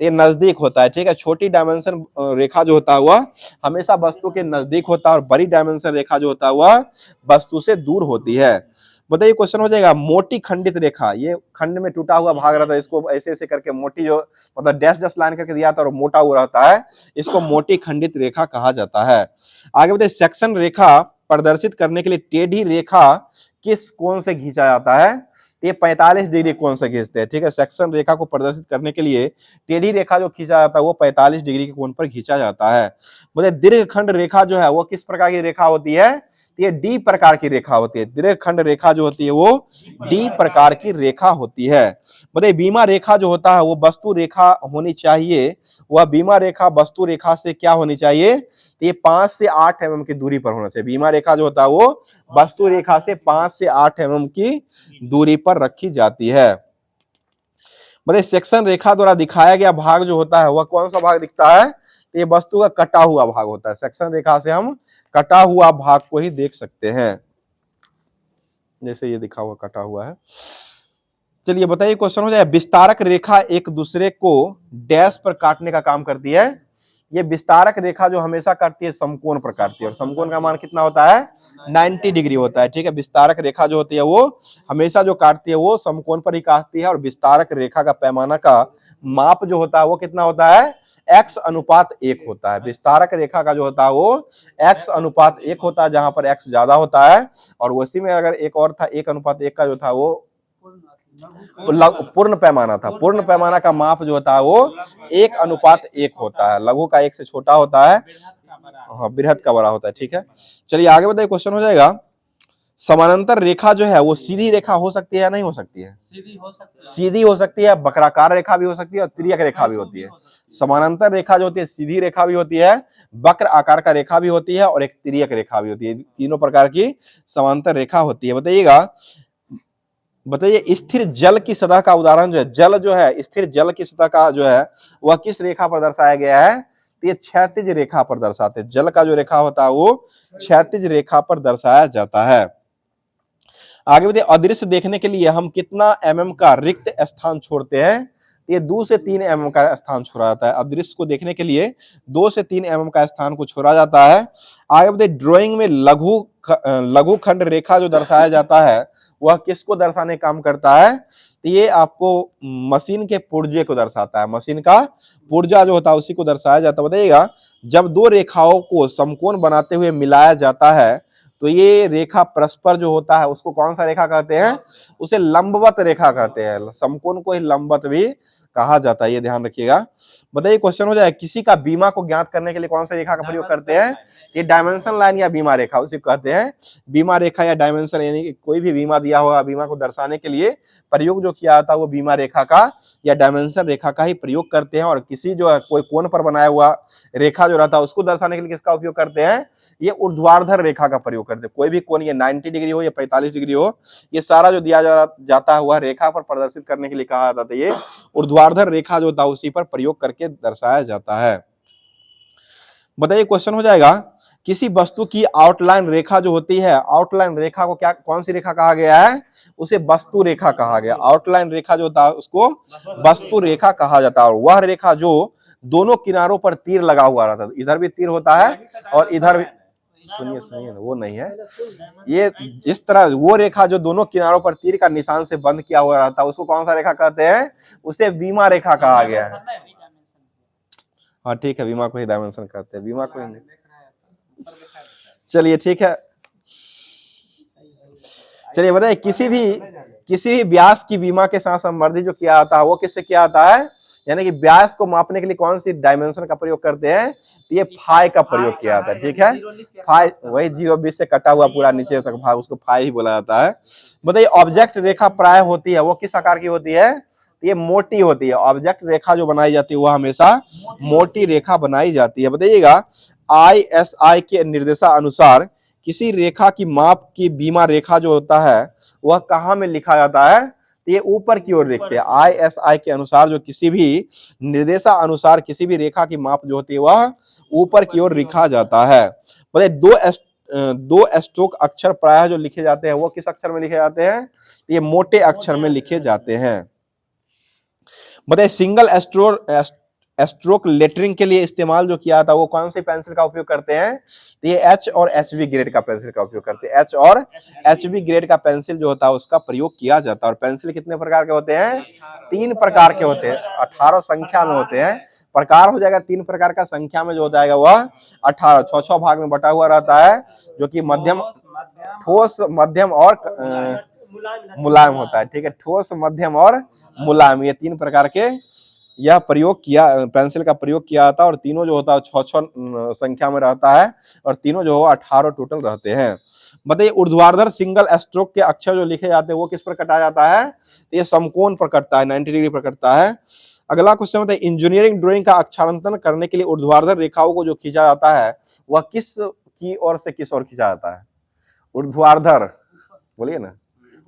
ये नजदीक होता है। ठीक है, छोटी डायमेंशन रेखा जो होता है वह हमेशा वस्तु के नजदीक होता है और बड़ी डायमेंशन रेखा जो होता है वह वस्तु से दूर होती है। बताइए, क्वेश्चन हो जाएगा, मोटी खंडित रेखा, ये खंड में टूटा हुआ भाग रहता है, इसको ऐसे ऐसे करके मोटी जो मतलब डैश डैश लाइन करके दिया था और मोटा हुआ रहता है, इसको मोटी खंडित रेखा कहा जाता है। आगे बताइए, सेक्शन रेखा प्रदर्शित करने के लिए टेढ़ी रेखा किस कोण से खींचा जाता है? ये 45 डिग्री कोण से खींचते हैं, ठीक है। सेक्शन रेखा को प्रदर्शित करने के लिए टेढ़ी रेखा जो खींचा जाता है वो 45 डिग्री के कोण पर खींचा जाता है। बोले दीर्घखंड रेखा जो है वो किस प्रकार की रेखा होती है? ये डी प्रकार की रेखा होती है। दीर्घखंड रेखा जो होती है वो डी प्रकार की रेखा होती है। बोले बीमा रेखा जो होता है वो वस्तु रेखा होनी चाहिए। वह बीमा रेखा वस्तु रेखा से क्या होनी चाहिए? ये 5 से 8 mm की दूरी पर होना चाहिए। बीमा रेखा जो होता है वो वस्तु रेखा से 5 से 8 mm की दूरी पर रखी जाती है। मतलब सेक्शन रेखा द्वारा दिखाया गया भाग जो होता है वह कौन सा भाग दिखता है? ये वस्तु का कटा हुआ भाग होता है। सेक्शन रेखा से हम कटा हुआ भाग को ही देख सकते हैं, जैसे ये दिखा हुआ कटा हुआ है। चलिए बताइए, क्वेश्चन हो जाए, विस्तारक रेखा एक दूसरे को डैश पर काटने का काम करती है। ये विस्तारक रेखा जो हमेशा काटती है समकोण पर काटती है, और समकोण का मान कितना होता है? 90 डिग्री होता है, ठीक है। विस्तारक रेखा जो होती है वो हमेशा जो काटती है वो समकोण पर ही काटती है, और विस्तारक रेखा का पैमाना का माप जो होता है वो कितना होता है? x/1 होता है। विस्तारक रेखा का जो होता है वो x/1 होता है, जहां पर x ज्यादा होता है। और उसी में अगर एक और था 1/1 का जो था वो पूर्ण पैमाना था। पूर्ण पैमाना का माप जो होता है वो 1/1 होता है। लघु का 1 से छोटा होता है, हाँ, बृहद का बड़ा होता है, ठीक है। चलिए आगे बताइए, क्वेश्चन हो जाएगा, समानांतर रेखा जो है वो सीधी रेखा हो सकती है या नहीं हो सकती है? सीधी हो सकती है, वक्राकार रेखा भी हो सकती है और तिर्यक रेखा भी होती है। समानांतर रेखा जो होती है सीधी रेखा भी होती है, वक्र आकार का रेखा भी होती है, और एक तिर्यक रेखा भी होती है। तीनों प्रकार की समानांतर रेखा होती है। बताइए स्थिर जल की सतह का उदाहरण जो है, जल जो है स्थिर जल की सतह का जो है वह किस रेखा पर दर्शाया गया है? तो ये क्षैतिज रेखा पर दर्शाते हैं। जल का जो रेखा होता है वो क्षैतिज रेखा पर दर्शाया जाता है। आगे बताइए, अदृश्य देखने के लिए हम कितना mm का रिक्त स्थान छोड़ते हैं? ये 2 से 3 mm का स्थान छोड़ा जाता है। अदृश्य को देखने के लिए 2 से 3 mm का स्थान को छोड़ा जाता है। आगे बताइए, ड्राइंग में लघु खंड रेखा जो दर्शाया जाता है वह किसको दर्शाने काम करता है? तो ये आपको मशीन के पुर्जे को दर्शाता है। मशीन का पुर्जा जो होता है उसी को दर्शाया जाता है। बताइएगा, जब दो रेखाओं को समकोण बनाते हुए मिलाया जाता है तो ये रेखा परस्पर जो होता है उसको कौन सा रेखा कहते हैं? उसे लंबवत रेखा कहते हैं। समकोण को ही लंबवत भी कहा जाता है, ये ध्यान रखिएगा। बताइए, क्वेश्चन हो जाए, किसी का बीमा को ज्ञात करने के लिए कौन सा रेखा का प्रयोग करते हैं? ये डायमेंशन लाइन या बीमा रेखा उसे कहते हैं बीमा रेखा या डायमेंशन, यानी कि कोई भी बीमा दिया होगा, बीमा को दर्शाने के लिए प्रयोग जो किया जाता है वो बीमा रेखा का या डायमेंशन रेखा का ही प्रयोग करते हैं। और किसी जो है कोई कोण पर बनाया हुआ रेखा जो रहता है उसको दर्शाने के लिए किसका उपयोग करते हैं? ये ऊर्ध्वाधर रेखा का प्रयोग करते हैं। कोई भी कोण, ये 90 डिग्री हो या 45 डिग्री हो, ये सारा जो दिया जाता है वह रेखा पर प्रदर्शित करने के लिए कहा जाता है ये ऊर्ध्वाधर रेखा जो होता है उसी पर प्रयोग करके दर्शाया जाता है। बताइए, क्वेश्चन हो जाएगा, किसी वस्तु की आउटलाइन रेखा जो होती है, आउटलाइन रेखा को क्या कौन सी रेखा कहा गया है? उसे वस्तु रेखा कहा गया। आउटलाइन रेखा जो होता है उसको वस्तु रेखा कहा जाता है। और वह रेखा जो दोनों किनारों पर तीर लगा हुआ रहता है, इधर भी तीर होता है और इधर भी, सुनिए वो नहीं है, ये इस तरह वो रेखा जो दोनों किनारों पर तीर का निशान से बंद किया हुआ रहता है उसको कौन सा रेखा कहते हैं? उसे बीमा रेखा कहा गया है। हाँ ठीक है, बीमा को ही डायमेंशन कहते हैं, बीमा को ही नहीं। चलिए ठीक है, चलिए बताइए, किसी भी व्यास की बीमा के साथ संबंधित जो किया जाता है वो किससे किया जाता है? यानी कि व्यास को मापने के लिए कौन सी डायमेंशन का प्रयोग करते हैं? तो ये फाई का प्रयोग किया जाता है, ठीक है। फाई वही 0-20 से कटा हुआ पूरा नीचे तक भाग, उसको फाई ही बोला जाता है। बताइए, ऑब्जेक्ट रेखा प्राय होती है वो किस आकार की होती है? ये मोटी होती है। ऑब्जेक्ट रेखा जो बनाई जाती है वह हमेशा मोटी रेखा बनाई जाती है। बताइएगा, ISI के निर्देशानुसार किसी रेखा की माप की बीमा रेखा जो होता है वह कहाँ में लिखा जाता है? तो ये ऊपर की ओर लिखते हैं। ISI के अनुसार जो किसी भी निर्देशानुसार किसी भी रेखा की माप जो होती है वह ऊपर की ओर लिखा जाता है। बताइए, दो स्ट्रोक अक्षर प्रायः जो लिखे जाते हैं वो किस अक्षर में लिखे जाते हैं? ये मोटे अक्षर में लिखे जाते हैं। बताइए, सिंगल स्ट्रोक लेटरिंग के लिए इस्तेमाल जो किया था वो कौन से पेंसिल का उपयोग करते हैं? तो ये H और HB ग्रेड का पेंसिल का उपयोग करते हैं। H और HB ग्रेड का पेंसिल जो होता है उसका प्रयोग किया जाता है। और पेंसिल कितने प्रकार के होते हैं? 3 प्रकार के होते हैं, 18 संख्या में होते हैं। प्रकार हो जाएगा 3 प्रकार का, संख्या में जो हो जाएगा वह 18, 6 भाग में बटा हुआ रहता है, जो कि मध्यम ठोस, मध्यम और मुलायम होता है। ठीक है, ठोस, मध्यम और मुलायम, ये तीन प्रकार के यह प्रयोग किया, पेंसिल का प्रयोग किया जाता है। और तीनों जो होता है 6 संख्या में रहता है, और तीनों जो 18 टोटल रहते हैं। बताइए ऊर्ध्वाधर सिंगल स्ट्रोक के अक्षर जो लिखे जाते हैं वो किस पर कटा जाता है? ये समकोण पर कटता है, 90 डिग्री पर कटता है। अगला क्वेश्चन बताइए इंजीनियरिंग ड्राइंग का अक्षरांकन करने के लिए ऊर्ध्वाधर रेखाओं को जो खींचा जाता है वह किस की ओर से किस ओर खींचा जाता है? ऊर्ध्वाधर बोलिए ना,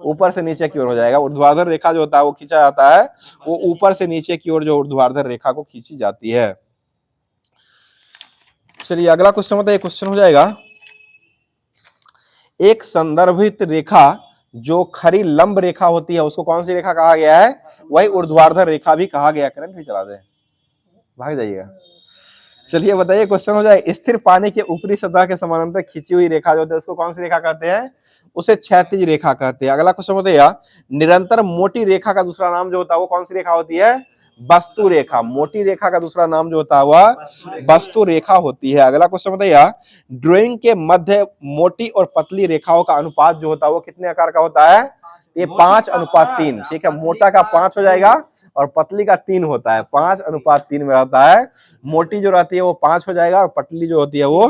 ऊपर से नीचे की ओर हो जाएगा। ऊर्ध्वाधर रेखा जो होता है वो खींचा जाता है, वो ऊपर से नीचे की ओर जो ऊर्ध्वाधर रेखा को खींची जाती है। चलिए अगला क्वेश्चन बताइए, क्वेश्चन हो जाएगा एक संदर्भित रेखा जो खरी लंब रेखा होती है उसको कौन सी रेखा कहा गया है? वही ऊर्ध्वाधर रेखा भी कहा गया। करंट भी चला दे, भाग जाइएगा। चलिए बताइए क्वेश्चन हो जाए स्थिर पानी के ऊपरी सतह के समानांतर खींची हुई रेखा जो होती है उसको कौन सी रेखा कहते हैं? उसे क्षैतिज रेखा कहते हैं। अगला क्वेश्चन बताइए निरंतर मोटी रेखा का दूसरा नाम जो होता है वो कौन सी रेखा होती है? वस्तु रेखा। मोटी रेखा का दूसरा नाम जो होता है वह वस्तु रेखा होती है। अगला क्वेश्चन बताइए ड्राइंग के मध्य मोटी और पतली रेखाओं का अनुपात जो होता है वो कितने आकार का होता है? ये 5:3। ठीक है, मोटा का 5 हो जाएगा और पतली का 3 होता है। 5:3 में रहता है। मोटी जो रहती है वो 5 हो जाएगा और पतली जो होती है वो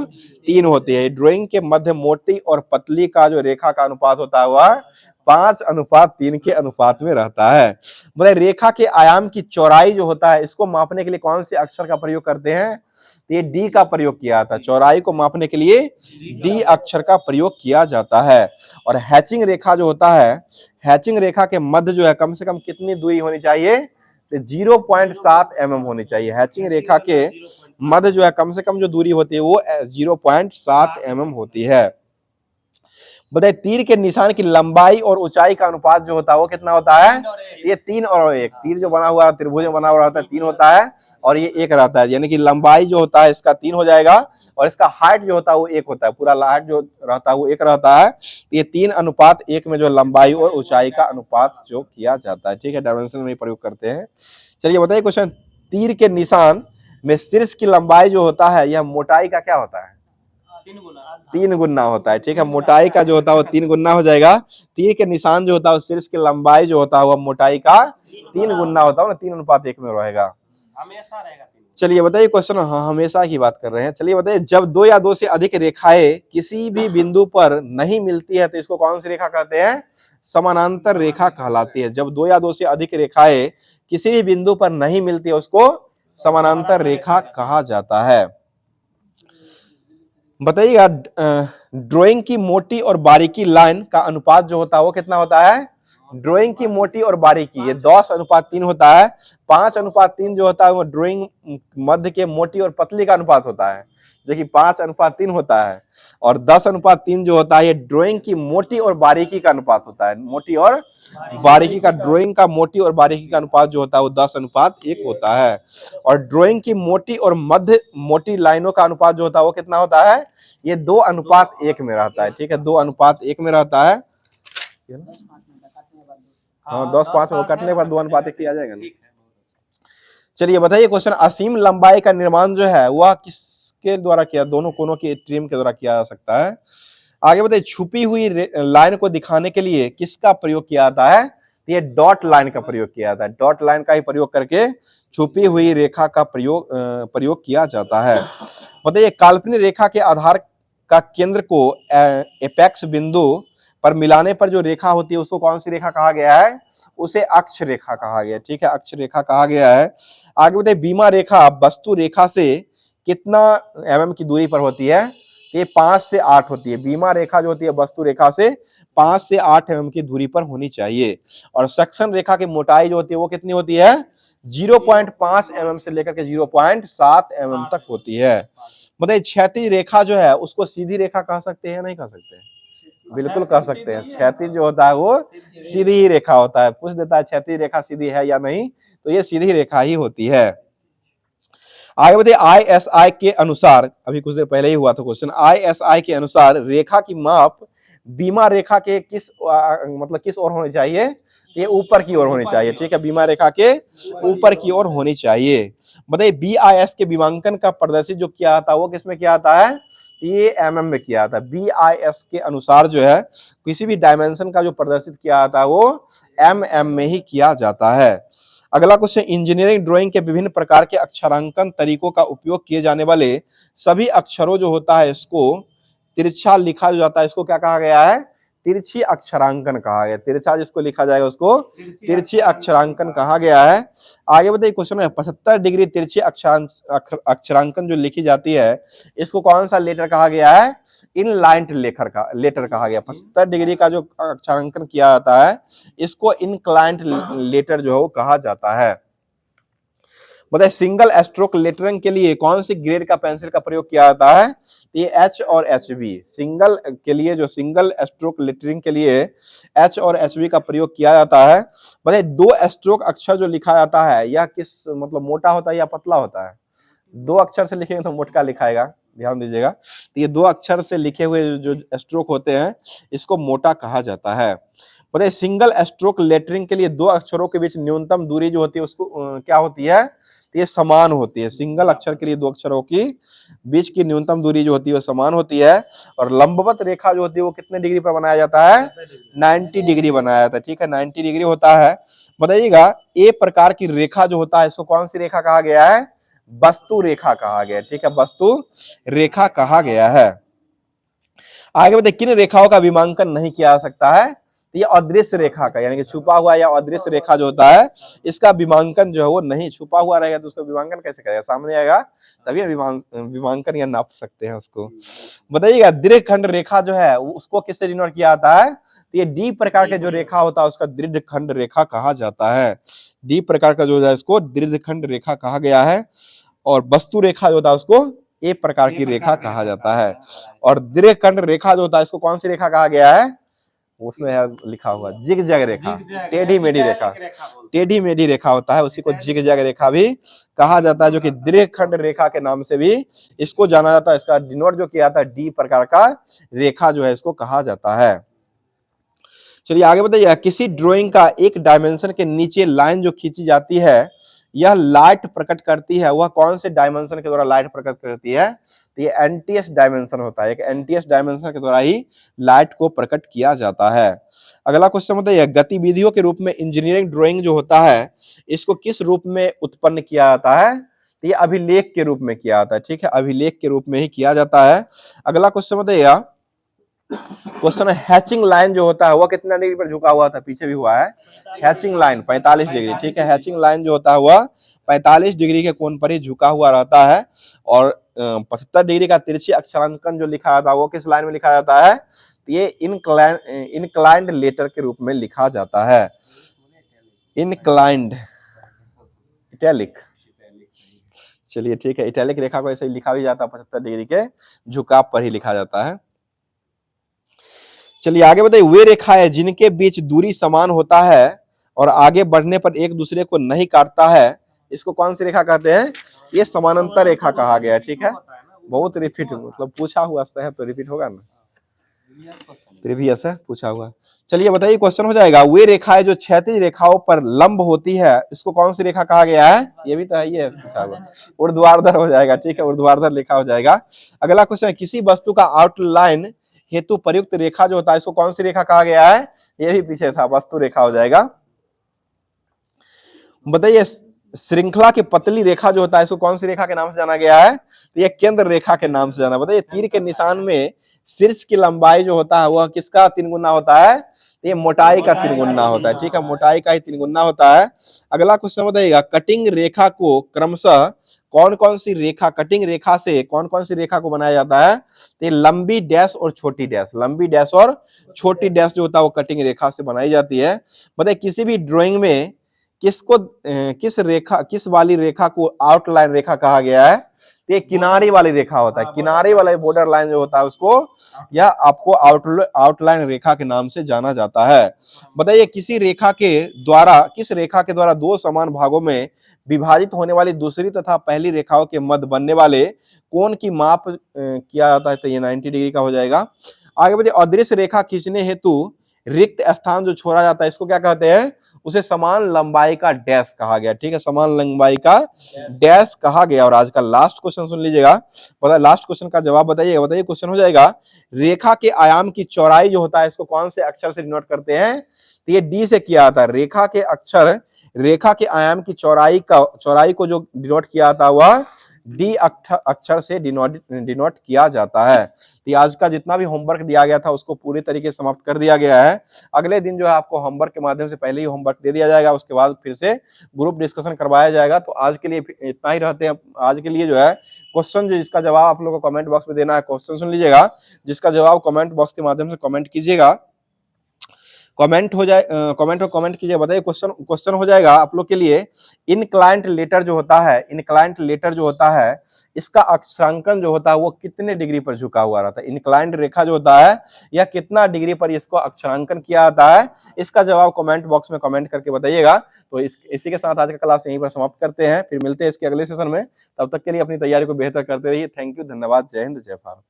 3 होती है। ड्राइंग के मध्य मोटी और पतली का जो रेखा का अनुपात होता है वह 5:3 के अनुपात में रहता है। बोले रेखा के आयाम की चौड़ाई जो होता है इसको मापने के लिए कौन से अक्षर का प्रयोग करते हैं? ये डी का प्रयोग किया जाता है। चौड़ाई को मापने के लिए डी अक्षर का प्रयोग किया जाता है। और हैचिंग रेखा जो होता है, हैचिंग रेखा के मध्य जो है कम से कम कितनी दूरी होनी चाहिए? 0.7 mm होनी चाहिए। हैचिंग रेखा के मध्य जो है कम से कम जो दूरी होती है वो 0.7 mm होती है। बताइए तीर के निशान की लंबाई और ऊंचाई का अनुपात जो होता है वो कितना होता है? ये 3 और 1। तीर जो बना हुआ त्रिभुज में बना हुआ रहता है 3 होता है और ये 1 रहता है, यानी कि लंबाई जो होता है इसका 3 हो जाएगा और इसका हाइट जो होता है वो 1 होता है। पूरा हाइट जो रहता है वो 1 रहता है। ये 3:1 में जो लंबाई और ऊंचाई का अनुपात जो किया जाता है। ठीक है, डायमेंशन में प्रयोग करते हैं। चलिए बताइए क्वेश्चन तीर के निशान में शीर्ष की लंबाई जो होता है यह मोटाई का क्या होता है? 3 गुना होता है। ठीक है, मोटाई का जो होता है वो 3 गुना हो जाएगा। तीर के निशान जो होता है शीर्ष की लंबाई जो होता है वह मोटाई का 3 गुना होता है ना, 3:1 में रहेगा। हमेशा रहेगा। चलिए बताइए क्वेश्चन, हाँ हमेशा की बात कर रहे हैं। चलिए बताइए जब 2 या 2 से अधिक रेखाएं किसी भी बिंदु पर नहीं मिलती है तो इसको कौन सी रेखा कहते हैं? समानांतर रेखा कहलाती है। जब 2 या 2 से अधिक रेखाएं किसी भी बिंदु पर नहीं मिलती है उसको समानांतर रेखा कहा जाता है। बताइएगा ड्राइंग की मोटी और बारीकी लाइन का अनुपात जो होता है वो कितना होता है? ड्राइंग की मोटी और बारीकी ये 10:3 होता है। 5:3 जो होता है वो ड्राइंग मध्य के मोटी और पतली का अनुपात होता है जो कि 5:3 होता है। और 10:3 जो होता है ये ड्राइंग की मोटी और बारीकी का अनुपात होता है। मोटी और बारीकी का, ड्राइंग का मोटी और बारीकी का अनुपात जो होता है वो 10:1 होता है। और ड्राइंग की मोटी और मध्य मोटी लाइनों का अनुपात जो होता है वो कितना होता है? ये 2:1 में रहता है। ठीक है, 2:1 में रहता है। हाँ 10:5 में कटने पर 2:1 किया जाएगा ना। चलिए बताइए क्वेश्चन असीम लंबाई का निर्माण जो है वह किसके द्वारा किया? दोनों कोनों की ट्रिम के द्वारा किया जा सकता है। आगे बताइए छुपी हुई लाइन को दिखाने के लिए किसका प्रयोग किया जाता है? डॉट लाइन का प्रयोग किया जाता है। डॉट लाइन का ही प्रयोग करके छुपी हुई रेखा का प्रयोग किया जाता है। बताइए काल्पनिक रेखा के आधार का केंद्र को एपेक्स बिंदु पर मिलाने पर जो रेखा होती है उसको कौन सी रेखा कहा गया है? उसे अक्ष रेखा कहा गया है। ठीक है, अक्ष रेखा कहा गया है। आगे बताइए बीमा रेखा वस्तु रेखा से कितना mm की दूरी पर होती है? ये 5 से 8 होती है। बीमा रेखा जो होती है वस्तु रेखा से 5 से 8 mm की दूरी पर होनी चाहिए। और सक्शन रेखा की मोटाई जो होती है वो कितनी होती है? 0.5 mm से लेकर के 0.7 mm तक होती है। बताइए क्षैतिज रेखा जो है उसको सीधी रेखा कह सकते हैं नहीं कह सकते? बिल्कुल कह सकते हैं। क्षैतिज जो होता है वो सीधी रेखा होता है। पूछ देता है क्षैतिज रेखा सीधी है या नहीं, तो ये सीधी रेखा ही होती है। आगे बताइए ISI के अनुसार, अभी कुछ देर पहले ही हुआ था क्वेश्चन, ISI के अनुसार रेखा की माप बीमा रेखा के किस मतलब किस ओर होनी चाहिए, ये ऊपर की ओर होनी चाहिए, ठीक है, बीमा रेखा के ऊपर की ओर होनी चाहिए। बताइए BIS के विमांकन का प्रदर्शित जो किया था वो किसमें किया जाता है, ये MM में किया था। BIS के अनुसार जो है किसी भी डायमेंशन का जो प्रदर्शित किया जाता है वो MM में ही किया जाता है। अगला क्वेश्चन, इंजीनियरिंग ड्राइंग के विभिन्न प्रकार के अक्षरांकन तरीकों का उपयोग किए जाने वाले सभी अक्षरों जो होता है इसको तिरछा लिखा जाता है, इसको क्या कहा गया है, तिरछी अक्षरांकन कहा गया। तिरछा जिसको लिखा जाएगा उसको तिरछी अक्षरांकन कहा गया है। आगे बताइए क्वेश्चन है, 75 डिग्री तिरछी अक्षरांकन जो लिखी जाती है इसको कौन सा लेटर कहा गया है, इनलाइंड लेटर कहा गया। 75 डिग्री का जो अक्षरांकन किया जाता है इसको इनक्लाइंड लेटर जो है वो कहा जाता है। बताइए सिंगल स्ट्रोक लेटरिंग के लिए कौन सी ग्रेड का पेंसिल का प्रयोग किया जाता है, ये H और HB। सिंगल के लिए जो सिंगल स्ट्रोक लेटरिंग के लिए H और HB का प्रयोग किया जाता है। बताइए 2 स्ट्रोक अक्षर जो लिखा जाता है यह किस मतलब मोटा होता है या पतला होता है, 2 अक्षर से लिखेंगे तो मोटा लिखाएगा, ध्यान दीजिएगा। तो ये 2 अक्षर से लिखे हुए जो स्ट्रोक होते हैं इसको मोटा कहा जाता है। बताइए सिंगल स्ट्रोक लेटरिंग के लिए 2 अक्षरों के बीच न्यूनतम दूरी जो होती है उसको क्या होती है, ये समान होती है। सिंगल अक्षर के लिए 2 अक्षरों की बीच की न्यूनतम दूरी जो होती है वो समान होती है। और लंबवत रेखा जो होती है वो कितने डिग्री पर बनाया जाता है, 90 डिग्री बनाया जाता है, ठीक है, 90 डिग्री होता है। बताइएगा ए प्रकार की रेखा जो होता है इसको कौन सी रेखा कहा गया है, वस्तु रेखा कहा गया है, ठीक है, वस्तु रेखा कहा गया है। आगे बताइए किन रेखाओं का विमांकन नहीं किया जा सकता है, तो ये अदृश्य रेखा का यानी कि छुपा हुआ या अदृश्य रेखा जो होता है इसका विमांकन जो है वो नहीं, छुपा हुआ रहेगा तो उसका विमांकन कैसे करेगा, सामने आएगा तभी विमांकन या नाप सकते हैं उसको। बताइएगा दीर्घखंड रेखा जो है उसको किससे डिनोट किया जाता है, तो ये डी प्रकार के जो रेखा होता है उसका दीर्घखंड रेखा कहा जाता है। डी प्रकार का जो है इसको दीर्घखंड रेखा कहा गया है। और वस्तु रेखा जो होता है उसको ए प्रकार की रेखा कहा जाता है। और दीर्घखंड रेखा जो होता है इसको कौन सी रेखा कहा गया है, उसमें है लिखा हुआ जिग जैग रेखा, टेढ़ी मेढ़ी रेखा, टेढ़ी मेढ़ी रेखा होता है उसी को जिग जैग रेखा भी कहा जाता है, जो कि दीर्घखंड रेखा के नाम से भी इसको जाना जाता है। इसका डिनोट जो किया जाता है डी प्रकार का रेखा जो है इसको कहा जाता है। चलिए आगे बताइए, किसी ड्राइंग का एक डायमेंशन के नीचे लाइन जो खींची जाती है यह लाइट प्रकट करती है, वह कौन से डायमेंशन के द्वारा लाइट प्रकट करती है, तो ये एनटीएस डायमेंशन होता है। एक एनटीएस डायमेंशन के द्वारा ही लाइट को प्रकट किया जाता है। अगला क्वेश्चन बताइए, गतिविधियों के रूप में इंजीनियरिंग ड्राइंग जो होता है इसको किस रूप में उत्पन्न किया जाता है, तो ये अभिलेख के रूप में किया जाता है, ठीक है, अभिलेख के रूप में ही किया जाता है। अगला क्वेश्चन बताइए, क्वेश्चन है हैचिंग लाइन जो होता है वो कितना डिग्री पर झुका हुआ था, पीछे भी हुआ है, हैचिंग लाइन 45 डिग्री, ठीक है, हैचिंग लाइन जो होता है वह 45 डिग्री के कोण पर ही झुका हुआ रहता है। और 75 डिग्री का तिरछी अक्षरांकन जो लिखा जाता है वो किस लाइन में लिखा जाता है, ये इनक्लाइंड लेटर के रूप में लिखा जाता है, इनक्लाइंड इटैलिक। चलिए ठीक है, इटैलिक रेखा को ऐसे ही लिखा भी जाता है, 75 डिग्री के झुकाव पर ही लिखा जाता है। चलिए आगे बताइए, वे रेखाएं जिनके बीच दूरी समान होता है और आगे बढ़ने पर एक दूसरे को नहीं काटता है इसको कौन सी रेखा कहते हैं, ये समानांतर रेखा कहा गया है, ठीक है। बहुत रिपीट मतलब पूछा हुआ है तो रिपीट होगा ना, प्रीवियस है पूछा हुआ। चलिए बताइए क्वेश्चन हो जाएगा, वे रेखाएं जो क्षैतिज रेखाओं पर लंब होती है इसको कौन सी रेखा कहा गया है, ये भी तो है, ये पूछा हुआ, ऊर्ध्वाधर हो जाएगा, ठीक है, ऊर्ध्वाधर रेखा हो जाएगा। अगला क्वेश्चन है, किसी वस्तु का आउटलाइन हेतु प्रयुक्त रेखा जो होता है इसको कौन सी रेखा कहा गया है, ये भी पीछे था, वस्तु रेखा हो जाएगा। बताइए श्रृंखला की पतली रेखा जो होता है इसको कौन सी रेखा के नाम से जाना गया है, तो ये केंद्र रेखा के नाम से जाना। बताइए तीर के निशान में शीर्ष की लंबाई जो होता है वह किसका 3 गुना होता है, ये मोटाई का 3 गुना होता है, ठीक है, मोटाई का ही 3 गुना होता है। अगला क्वेश्चन बताइएगा, कटिंग रेखा को क्रमशः कौन कौन सी रेखा, कटिंग रेखा से कौन कौन सी रेखा को बनाया जाता है, तो लंबी डैश और छोटी डैश, लंबी डैश और छोटी डैश जो होता है वो कटिंग रेखा से बनाई जाती है। बताइए किसी भी ड्राइंग में किसको किस वाली रेखा को आउटलाइन रेखा कहा गया है, तो ये किनारे वाली रेखा होता है, किनारे वाला बॉर्डर लाइन जो होता है उसको या आपको आउटलाइन रेखा के नाम से जाना जाता है। बताइए किस रेखा के द्वारा 2 समान भागों में विभाजित होने वाली दूसरी तथा पहली रेखाओं के मध्य बनने वाले कोण की माप किया जाता है, तो ये 90 डिग्री का हो जाएगा। आगे बढ़िए, अदृश्य रेखा खींचने हेतु रिक्त स्थान जो छोड़ा जाता है इसको क्या कहते हैं, उसे समान लंबाई का डैश कहा गया। ठीक है, समान लंबाई का डैश कहा गया। और आज का लास्ट क्वेश्चन सुन लीजिएगा, पता लास्ट क्वेश्चन का जवाब बताइएगा। बताइए क्वेश्चन हो जाएगा, रेखा के आयाम की चौड़ाई जो होता है इसको कौन से अक्षर से डिनोट करते हैं, तो ये डी से किया जाता है। रेखा के आयाम की चौड़ाई को जो डिनोट किया जाता है वह डी अक्षर से डिनोट किया जाता है। तो आज का जितना भी होमवर्क दिया गया था उसको पूरी तरीके से समाप्त कर दिया गया है। अगले दिन जो है आपको होमवर्क के माध्यम से पहले ही होमवर्क दे दिया जाएगा, उसके बाद फिर से ग्रुप डिस्कशन करवाया जाएगा। तो आज के लिए इतना ही रहते हैं। आज के लिए जो है क्वेश्चन जो जिसका जवाब आप लोगों को कमेंट बॉक्स में देना है, क्वेश्चन सुन लीजिएगा, जिसका जवाब कमेंट बॉक्स के माध्यम से कमेंट कीजिएगा। कमेंट हो जाए, कमेंट कीजिए। बताइए क्वेश्चन हो जाएगा आप लोग के लिए, इनक्लाइंट लेटर जो होता है इसका अक्षरांकन जो होता है वो कितने डिग्री पर झुका हुआ रहता है। इनक्लाइंट रेखा जो होता है यह कितना डिग्री पर इसको अक्षरांकन किया जाता है, इसका जवाब कमेंट बॉक्स में कमेंट करके बताइएगा। तो इसी के साथ आज का क्लास यहीं पर समाप्त करते हैं, फिर मिलते हैं इसके अगले सेशन में। तब तक के लिए अपनी तैयारी को बेहतर करते रहिए। थैंक यू, धन्यवाद, जय हिंद, जय भारत।